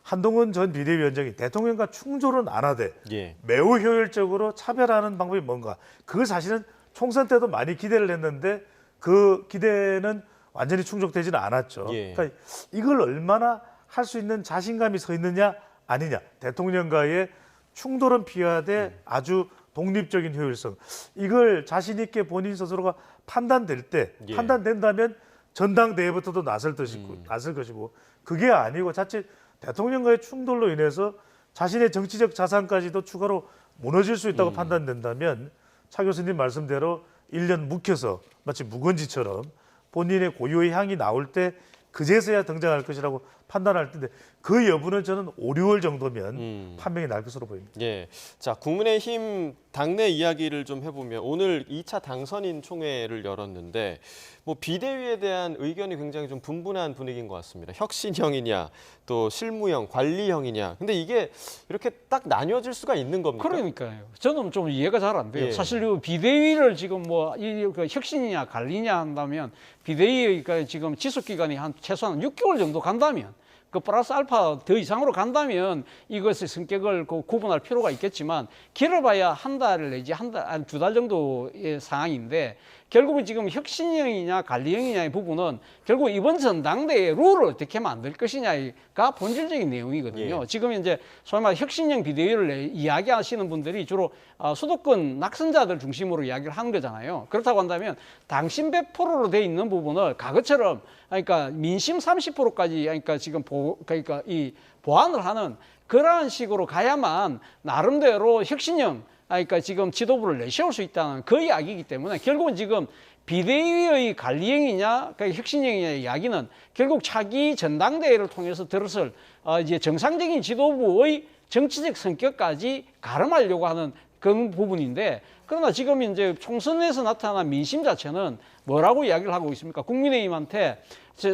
한동훈 전 비대위원장이 대통령과 충돌은 안 하되 예. 매우 효율적으로 차별하는 방법이 뭔가. 그걸 사실은 총선 때도 많이 기대를 했는데 그 기대는 완전히 충족되지는 않았죠. 예. 그러니까 이걸 얼마나 할 수 있는 자신감이 서 있느냐 아니냐. 대통령과의 충돌은 피하되 아주 독립적인 효율성. 이걸 자신 있게 본인 스스로가 판단될 때 예. 판단된다면 전당대회부터도 나설 것이고 그게 아니고 자칫 대통령과의 충돌로 인해서 자신의 정치적 자산까지도 추가로 무너질 수 있다고 판단된다면 차 교수님 말씀대로 1년 묵혀서 마치 묵은지처럼 본인의 고유의 향이 나올 때 그제서야 등장할 것이라고 판단할 텐데 그 여부는 저는 5, 6월 정도면 판명이 날 것으로 보입니다. 예. 자, 국민의힘 당내 이야기를 좀 해보면 오늘 2차 당선인 총회를 열었는데 뭐 비대위에 대한 의견이 굉장히 좀 분분한 분위기인 것 같습니다. 혁신형이냐, 또 실무형, 관리형이냐. 근데 이게 이렇게 딱 나뉘어질 수가 있는 겁니까? 그러니까요. 저는 좀 이해가 잘 안 돼요. 예. 사실 이 비대위를 지금 그 혁신이냐 관리냐 한다면 비대위가 지금 지속 기간이 한 최소한 6개월 정도 간다면 그 플러스 알파 더 이상으로 간다면 이것의 성격을 구분할 필요가 있겠지만 길어봐야 한 달 내지 한 두 달 정도의 상황인데 결국은 지금 혁신형이냐 관리형이냐의 부분은 결국 이번 전당대회 룰을 어떻게 만들 것이냐가 본질적인 내용이거든요. 예. 지금 이제 소위 말해 혁신형 비대위를 이야기하시는 분들이 주로 수도권 낙선자들 중심으로 이야기를 하는 거잖아요. 그렇다고 한다면 당신 100%로 돼 있는 부분을 과거처럼 그러니까 민심 30%까지 그러니까 지금 그러니까 이 보완을 하는 그러한 식으로 가야만 나름대로 혁신형 그러니까 지금 지도부를 내세울 수 있다는 그 이야기이기 때문에 결국은 지금 비대위의 관리형이냐 혁신형이냐의 이야기는 결국 차기 전당대회를 통해서 들었을 이제 정상적인 지도부의 정치적 성격까지 가름하려고 하는 그런 부분인데 그러나 지금 이제 총선에서 나타난 민심 자체는 뭐라고 이야기를 하고 있습니까? 국민의힘한테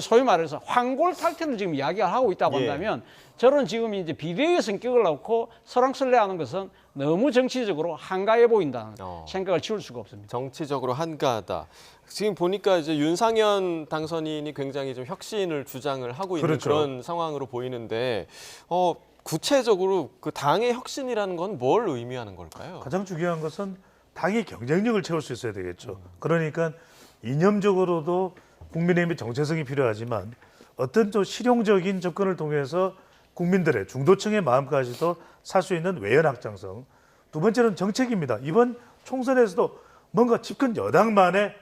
소위 말해서 황골탈퇴를 지금 이야기를 하고 있다고 한다면 저는 지금 이제 비대위 성격을 놓고 설왕설래하는 것은 너무 정치적으로 한가해 보인다는 생각을 지울 수가 없습니다. 정치적으로 한가하다. 지금 보니까 이제 윤상현 당선인이 굉장히 좀 혁신을 주장을 하고 있는 그렇죠. 그런 상황으로 보이는데 구체적으로 그 당의 혁신이라는 건 뭘 의미하는 걸까요? 가장 중요한 것은 당이 경쟁력을 채울 수 있어야 되겠죠. 그러니까 이념적으로도 국민의힘의 정체성이 필요하지만 어떤 좀 실용적인 접근을 통해서 국민들의 중도층의 마음까지도 살 수 있는 외연 확장성. 두 번째는 정책입니다. 이번 총선에서도 뭔가 집권 여당만의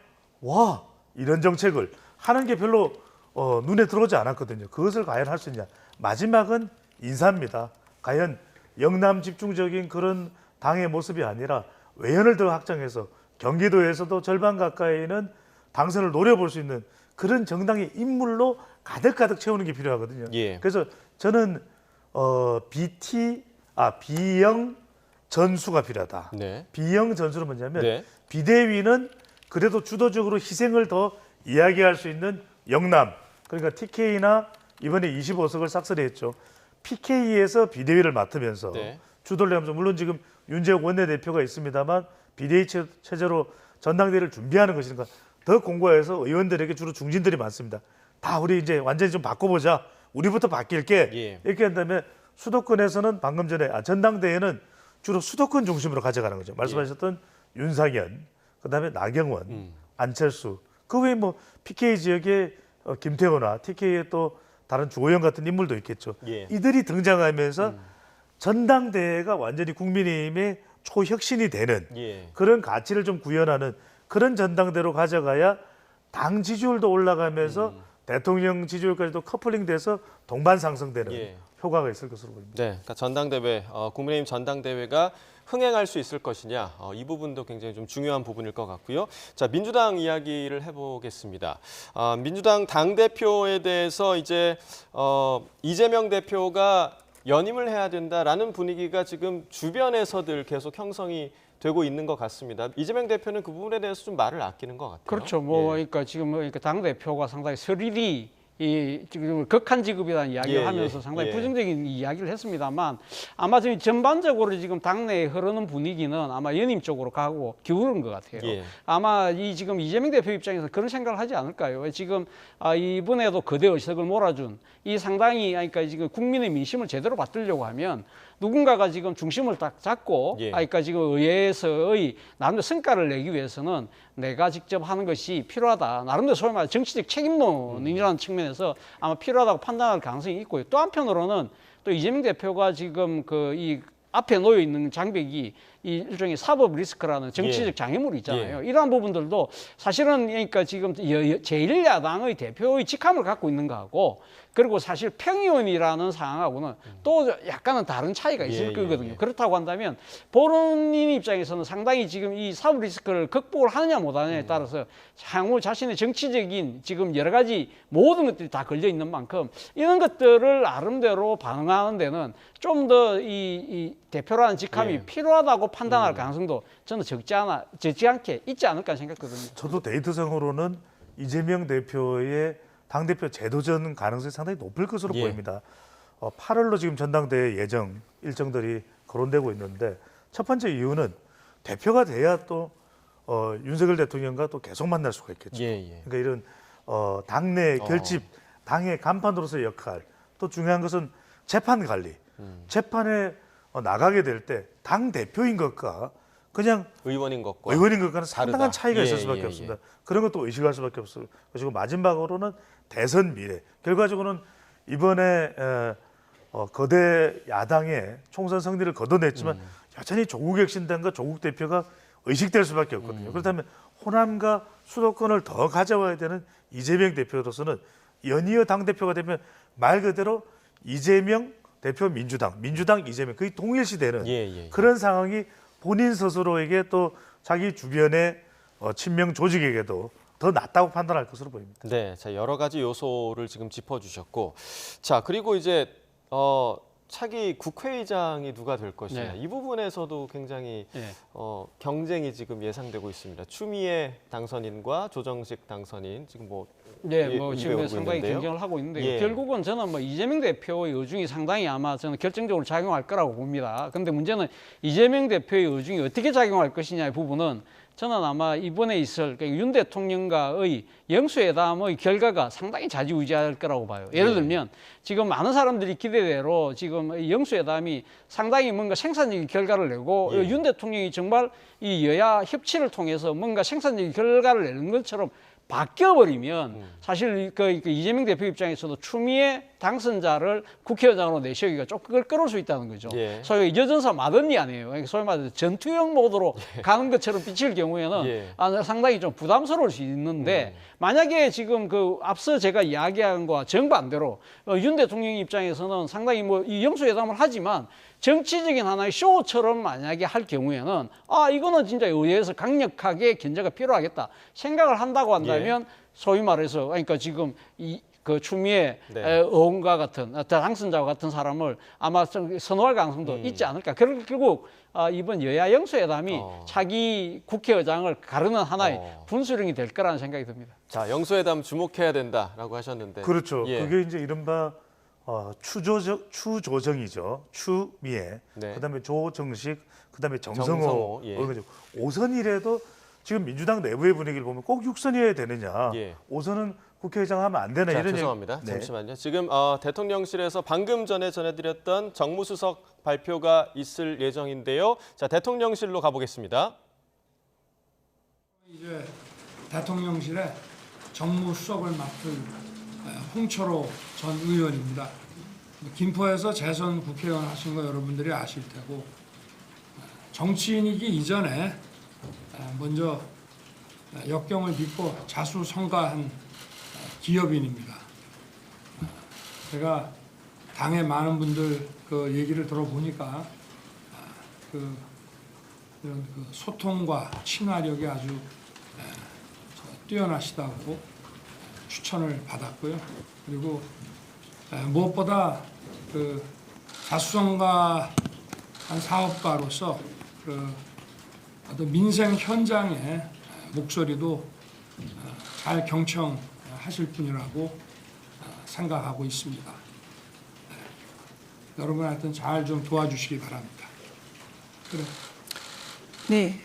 와 이런 정책을 하는 게 별로 눈에 들어오지 않았거든요. 그것을 과연 할 수 있냐. 마지막은 인사입니다. 과연 영남 집중적인 그런 당의 모습이 아니라 외연을 더 확장해서 경기도에서도 절반 가까이는 당선을 노려볼 수 있는 그런 정당의 인물로 가득가득 채우는 게 필요하거든요. 예. 그래서 저는 B형 전수가 필요하다. 네. B형 전수는 뭐냐면 네. 비대위는 그래도 주도적으로 희생을 더 이야기할 수 있는 영남. 그러니까 TK나 이번에 25석을 싹쓸이 했죠. PK에서 비대위를 맡으면서 네. 주도를 하면서 물론 지금 윤재욱 원내대표가 있습니다만 비대위 체제로 전당대회를 준비하는 것이니까 더 공고해서 의원들에게 주로 중진들이 많습니다. 다 우리 이제 완전히 좀 바꿔보자. 우리부터 바뀔게. 예. 이렇게 한다면 수도권에서는 방금 전에 전당대회는 주로 수도권 중심으로 가져가는 거죠. 말씀하셨던 윤상현, 그다음에 나경원, 안철수. 그 외에 뭐 PK 지역에 김태호나 TK의 또 다른 주호영 같은 인물도 있겠죠. 예. 이들이 등장하면서 전당대회가 완전히 국민의힘의 초혁신이 되는 예. 그런 가치를 좀 구현하는 그런 전당대로 가져가야 당 지지율도 올라가면서 대통령 지지율까지도 커플링돼서 동반 상승되는 예. 효과가 있을 것으로 보입니다. 네, 그러니까 전당대회, 국민의힘 전당대회가 흥행할 수 있을 것이냐, 이 부분도 굉장히 좀 중요한 부분일 것 같고요. 자, 민주당 이야기를 해보겠습니다. 민주당 당 대표에 대해서 이제 이재명 대표가 연임을 해야 된다라는 분위기가 지금 주변에서들 계속 형성이 되고 있는 것 같습니다. 이재명 대표는 그 부분에 대해서 좀 말을 아끼는 것 같아요. 그렇죠. 예. 그러니까 지금 그러니까 당 대표가 상당히 서리리 지금 극한 지급이라는 이야기를 예, 하면서 예, 상당히 예. 부정적인 이야기를 했습니다만 아마 지금 전반적으로 지금 당내에 흐르는 분위기는 아마 연임 쪽으로 가고 기울은 것 같아요. 예. 아마 지금 이재명 대표 입장에서 그런 생각을 하지 않을까요? 지금 이번에도 거대 의석을 몰아준 이 상당히 그러니까 지금 국민의 민심을 제대로 받들려고 하면 누군가가 지금 중심을 딱 잡고 예. 그러니까 지금 의회에서의 나름대로 성과를 내기 위해서는 내가 직접 하는 것이 필요하다. 나름대로 소위 말해 정치적 책임론이라는 측면에서 아마 필요하다고 판단할 가능성이 있고요. 또 한편으로는 또 이재명 대표가 지금 이 앞에 놓여 있는 장벽이 이 일종의 사법 리스크라는 정치적 장애물이 있잖아요. 이러한 부분들도 사실은 그러니까 지금 제1야당의 대표의 직함을 갖고 있는 거하고 그리고 사실 평의원이라는 상황하고는 또 약간은 다른 차이가 있을 거거든요. 그렇다고 한다면 보는 입장에서는 상당히 지금 이 사법 리스크를 극복을 하느냐 못하느냐에 따라서 향후 자신의 정치적인 지금 여러 가지 모든 것들이 다 걸려 있는 만큼 이런 것들을 나름대로 반응하는 데는 좀 더 이 대표라는 직함이 필요하다고 판단할 가능성도 저는 적지 않게 있지 않을까 생각하거든요. 저도 데이터상으로는 이재명 대표의 당대표 재도전 가능성이 상당히 높을 것으로 보입니다. 8월로 지금 전당대회 예정 일정들이 거론되고 있는데 첫 번째 이유는 대표가 돼야 또 윤석열 대통령과 또 계속 만날 수가 있겠죠. 그러니까 이런 당내 결집, 당의 간판으로서의 역할, 또 중요한 것은 재판 관리. 재판에 나가게 될 때 당 대표인 것과 그냥 의원인 것과는 상당한 차이가 있을 수밖에 없습니다. 그런 것도 의식할 수밖에 없어요. 그리고 마지막으로는 대선 미래. 결과적으로는 이번에 거대 야당의 총선 승리를 거둬냈지만 여전히 조국 혁신당과 조국 대표가 의식될 수밖에 없거든요. 그렇다면 호남과 수도권을 더 가져와야 되는 이재명 대표로서는 연이어 당 대표가 되면 말 그대로 이재명 대표 민주당 이재명 거의 동일시되는 그런 상황이 본인 스스로에게 또 자기 주변의 친명 조직에게도 더 낫다고 판단할 것으로 보입니다. 네, 자 여러 가지 요소를 지금 짚어주셨고, 자 그리고 이제 차기 국회의장이 누가 될 것이냐 이 부분에서도 굉장히 경쟁이 지금 예상되고 있습니다. 추미애 당선인과 조정식 당선인 지금 지금 상당히 경쟁을 하고 있는데 결국은 저는 이재명 대표의 의중이 상당히 아마 저는 결정적으로 작용할 거라고 봅니다. 그런데 문제는 이재명 대표의 의중이 어떻게 작용할 것이냐의 부분은 저는 아마 이번에 있을 윤 대통령과의 영수회담의 결과가 상당히 좌지우지할 거라고 봐요. 예를 들면 지금 많은 사람들이 기대대로 지금 영수회담이 상당히 뭔가 생산적인 결과를 내고 윤 대통령이 정말 이 여야 협치를 통해서 뭔가 생산적인 결과를 내는 것처럼 바뀌어버리면 사실 그 이재명 대표 입장에서도 추미애 당선자를 국회의장으로 내세우기가 조금 끌어올 수 있다는 거죠. 소위 여전사 맏언니 아니에요. 소위 말해서 전투형 모드로 가는 것처럼 비칠 경우에는 상당히 좀 부담스러울 수 있는데 만약에 지금 그 앞서 제가 이야기한 것과 정반대로 윤 대통령 입장에서는 상당히 이 영수회담을 하지만 정치적인 하나의 쇼처럼 만약에 할 경우에는 이거는 진짜 의회에서 강력하게 견제가 필요하겠다 생각을 한다고 한다면 소위 말해서 그러니까 지금 그 추미애 의원과 같은 당선자와 같은 사람을 아마 선호할 가능성도 있지 않을까. 결국 이번 여야 영수회담이 차기 국회의장을 가르는 하나의 분수령이 될 거라는 생각이 듭니다. 자 영수회담 주목해야 된다라고 하셨는데 그렇죠. 그게 이제 이른바 추조정이죠. 추미애, 그다음에 조정식, 그다음에 정성호. 5선이라도 지금 민주당 내부의 분위기를 보면 꼭 6선이어야 되느냐. 5선은 국회의장 하면 안 되나 이런 죄송합니다. 잠시만요. 지금 대통령실에서 방금 전에 전해드렸던 정무수석 발표가 있을 예정인데요. 자 대통령실로 가보겠습니다. 이제 대통령실에 정무수석을 맡은 홍철호 전 의원입니다. 김포에서 재선 국회의원 하신 거 여러분들이 아실 테고 정치인이기 이전에 먼저 역경을 딛고 자수성가한 기업인입니다. 제가 당의 많은 분들 그 얘기를 들어보니까 이런 그 소통과 친화력이 아주 뛰어나시다고 추천을 받았고요. 그리고 무엇보다 그 자수성가한 사업가로서 그 어떤 민생 현장의 목소리도 잘 경청하실 분이라고 생각하고 있습니다. 여러분 하여튼 잘 좀 도와주시기 바랍니다. 그래. 네,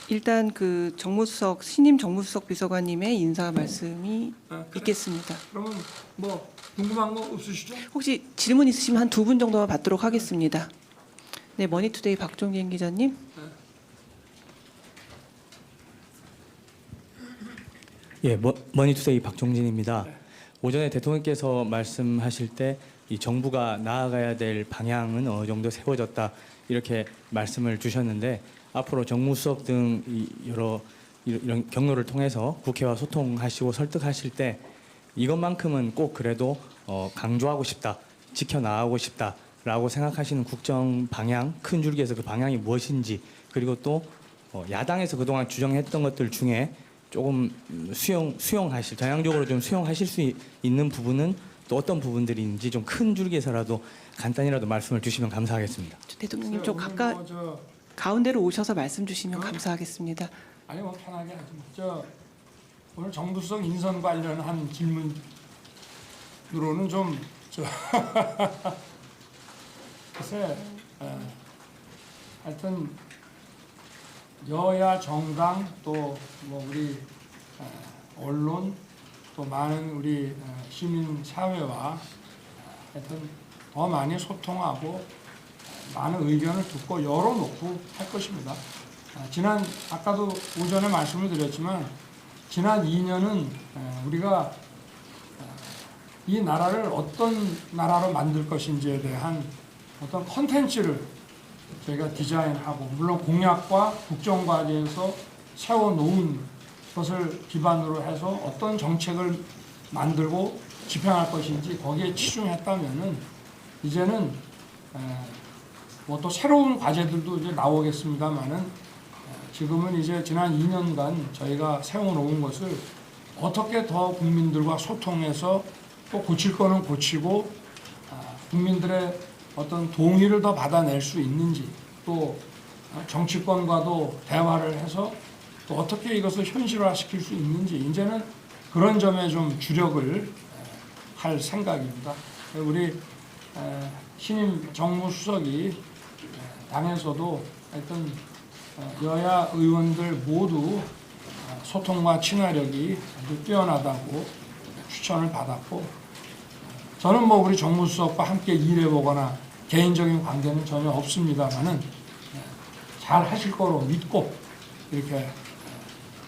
일단 그 정무수석 신임 정무수석 비서관님의 인사 말씀이 그래. 있겠습니다. 그러면 뭐 궁금한 거 없으시죠? 혹시 질문 있으시면 한 2분 정도만 받도록 하겠습니다. 네, 머니투데이 박종진 기자님. 예, 머니투데이 박종진입니다. 오전에 대통령께서 말씀하실 때 이 정부가 나아가야 될 방향은 어느 정도 세워졌다 이렇게 말씀을 주셨는데 앞으로 정무수석 등 여러 이런 경로를 통해서 국회와 소통하시고 설득하실 때 이것만큼은 꼭 그래도 강조하고 싶다, 지켜나가고 싶다라고 생각하시는 국정 방향, 큰 줄기에서 그 방향이 무엇인지, 그리고 또 야당에서 그동안 주장했던 것들 중에 조금 수용하실, 전향적으로 좀 수용하실 수 있는 부분은 또 어떤 부분들이 있는지 좀 큰 줄기에서라도 간단히라도 말씀을 주시면 감사하겠습니다. 대통령님 좀 오늘 뭐 저, 가운데로 오셔서 말씀 주시면 감사하겠습니다. 아니 뭐 편하게 하지. 저 오늘 정부수석 인선 관련한 질문으로는 좀 저 글쎄 하여튼 여야 정당 또 뭐 우리 언론 또 많은 우리 시민 사회와 하여튼 더 많이 소통하고 많은 의견을 듣고 열어놓고 할 것입니다. 지난 아까도 오전에 말씀을 드렸지만 지난 2년은 우리가 이 나라를 어떤 나라로 만들 것인지에 대한 어떤 컨텐츠를 저희가 디자인하고 물론 공약과 국정과제에서 세워놓은 것을 기반으로 해서 어떤 정책을 만들고 집행할 것인지 거기에 치중했다면은 이제는 뭐 또 새로운 과제들도 이제 나오겠습니다만은 지금은 이제 지난 2년간 저희가 세워놓은 것을 어떻게 더 국민들과 소통해서 또 고칠 거는 고치고 국민들의 어떤 동의를 더 받아낼 수 있는지 또 정치권과도 대화를 해서 또 어떻게 이것을 현실화시킬 수 있는지 이제는 그런 점에 좀 주력을 할 생각입니다. 우리 신임 정무수석이 당에서도 하여튼 여야 의원들 모두 소통과 친화력이 아주 뛰어나다고 추천을 받았고 저는 뭐 우리 정무수석과 함께 일해보거나 개인적인 관계는 전혀 없습니다만은 잘 하실 거로 믿고 이렇게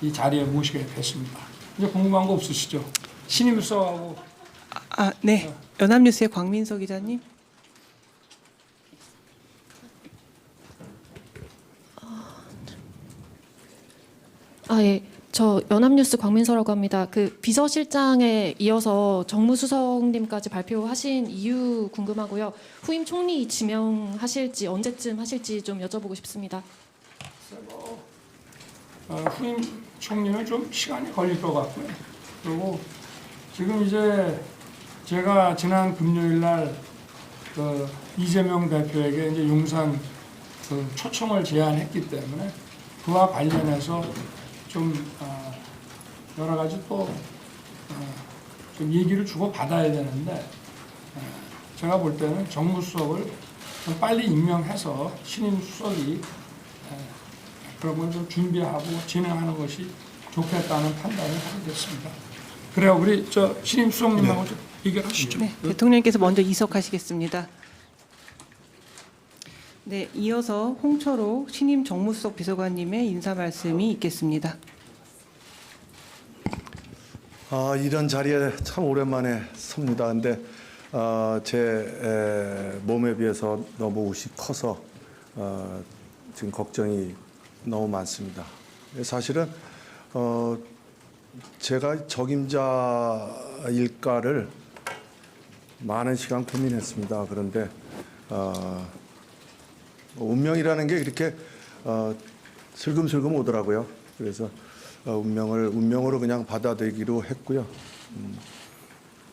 이 자리에 모시게 됐습니다. 이제 궁금한 거 없으시죠? 신임 수석하고 네. 연합뉴스의 광민석 기자님. 예. 저 연합뉴스 광민서라고 합니다. 그 비서실장에 이어서 정무수석님까지 발표하신 이유 궁금하고요. 후임 총리 지명하실지 언제쯤 하실지 좀 여쭤보고 싶습니다. 후임 총리는 좀 시간이 걸릴 것 같고요. 그리고 지금 이제 제가 지난 금요일 날 그 이재명 대표에게 이제 용산 그 초청을 제안했기 때문에 그와 관련해서 좀 여러 가지 또 좀 얘기를 주고 받아야 되는데 제가 볼 때는 정무수석을 좀 빨리 임명해서 신임 수석이 그런 걸 좀 준비하고 진행하는 것이 좋겠다는 판단을 하게 됐습니다. 그래요, 우리 저 신임 수석님하고 좀 얘기하시죠. 네, 대통령께서 먼저 이석하시겠습니다. 네, 이어서 홍철호 신임 정무수석 비서관님의 인사 말씀이 있겠습니다. 이런 자리에 참 오랜만에 섭니다. 근데 제 몸에 비해서 너무 옷이 커서 지금 걱정이 너무 많습니다. 사실은 제가 적임자 일가를 많은 시간 고민했습니다. 그런데 운명이라는 게 이렇게 슬금슬금 오더라고요. 그래서 운명으로 그냥 받아들이기로 했고요.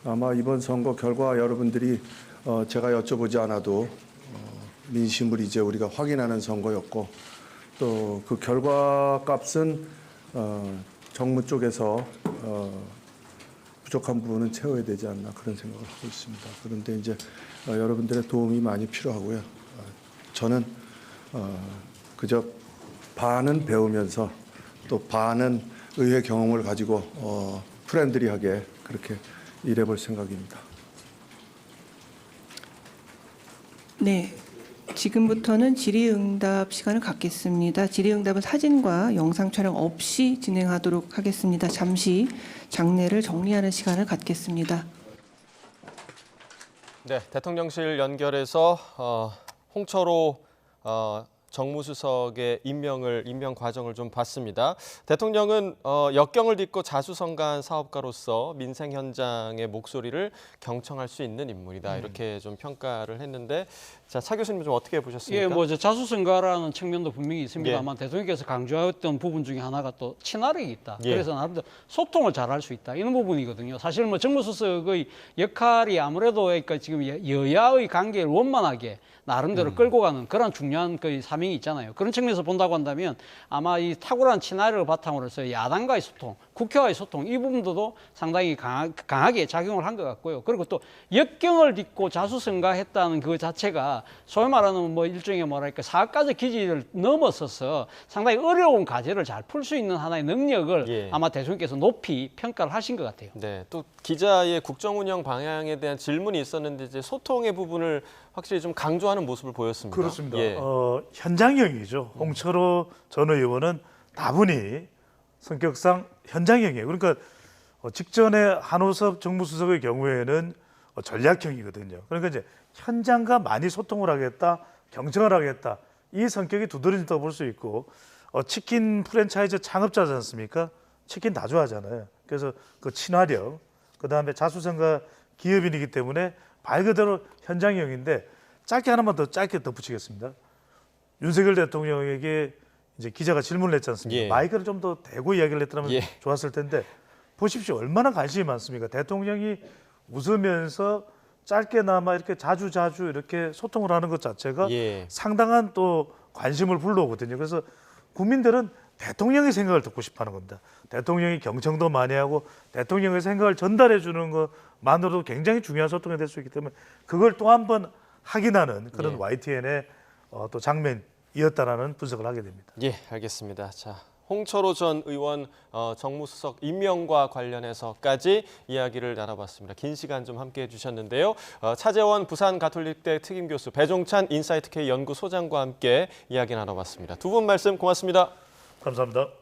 아마 이번 선거 결과 여러분들이 제가 여쭤보지 않아도 민심을 이제 우리가 확인하는 선거였고 또 그 결과 값은 정무 쪽에서 부족한 부분은 채워야 되지 않나 그런 생각을 하고 있습니다. 그런데 이제 여러분들의 도움이 많이 필요하고요. 저는 그저 반은 배우면서 또 반은 의회 경험을 가지고 프렌들리하게 그렇게 일해볼 생각입니다. 네, 지금부터는 질의응답 시간을 갖겠습니다. 질의응답은 사진과 영상 촬영 없이 진행하도록 하겠습니다. 잠시 장례를 정리하는 시간을 갖겠습니다. 네, 대통령실 연결해서 홍철호 정무수석의 임명 과정을 좀 봤습니다. 대통령은 역경을 딛고 자수성가한 사업가로서 민생 현장의 목소리를 경청할 수 있는 인물이다. 이렇게 좀 평가를 했는데, 자, 차 교수님 좀 어떻게 보셨습니까? 예, 뭐 자수성가라는 측면도 분명히 있습니다만 예. 대통령께서 강조했던 부분 중에 하나가 또 친화력이 있다. 예. 그래서 나름대로 소통을 잘할 수 있다. 이런 부분이거든요. 사실 뭐 정무수석의 역할이 아무래도 그러니까 지금 여야의 관계를 원만하게 나름대로 끌고 가는 그런 중요한 그 사명이 있잖아요. 그런 측면에서 본다고 한다면 아마 이 탁월한 친화력을 바탕으로 해서 야당과의 소통, 국회와의 소통 이 부분도 상당히 강하게 작용을 한 것 같고요. 그리고 또 역경을 딛고 자수성가했다는 그 자체가 소위 말하는 뭐 일종의 뭐랄까 사업가적 기질을 넘어서서 상당히 어려운 과제를 잘 풀 수 있는 하나의 능력을 예. 아마 대통령께서 높이 평가를 하신 것 같아요. 네, 또 기자의 국정운영 방향에 대한 질문이 있었는데 이제 소통의 부분을 확실히 좀 강조하는 모습을 보였습니다. 그렇습니다. 예. 현장형이죠. 홍철호 전 의원은 다분히 성격상 현장형이에요. 그러니까 직전에 한호섭 정무수석의 경우에는 전략형이거든요. 그러니까 이제 현장과 많이 소통을 하겠다, 경청을 하겠다. 이 성격이 두드러진다고 볼 수 있고 치킨 프랜차이즈 창업자지 않습니까? 치킨 다 좋아하잖아요. 그래서 그 친화력, 그다음에 자수성가 기업인이기 때문에 말 그대로 현장형인데 짧게 하나만 더 짧게 덧붙이겠습니다. 윤석열 대통령에게 이제 기자가 질문을 했지 않습니까? 예. 마이크를 좀 더 대고 이야기를 했더라면 예. 좋았을 텐데 보십시오. 얼마나 관심이 많습니까? 대통령이 웃으면서 짧게나마 이렇게 자주 이렇게 소통을 하는 것 자체가 예. 상당한 또 관심을 불러오거든요. 그래서 국민들은 대통령의 생각을 듣고 싶어하는 겁니다. 대통령이 경청도 많이 하고 대통령의 생각을 전달해 주는 것만으로도 굉장히 중요한 소통이 될 수 있기 때문에 그걸 또 한 번 확인하는 그런 예. YTN의 또 장면이었다라는 분석을 하게 됩니다. 예, 알겠습니다. 자, 홍철호 전 의원 정무수석 임명과 관련해서까지 이야기를 나눠봤습니다. 긴 시간 좀 함께해 주셨는데요. 차재원 부산가톨릭대 특임교수, 배종찬 인사이트K 연구소장과 함께 이야기 나눠봤습니다. 두 분 말씀 고맙습니다. 감사합니다.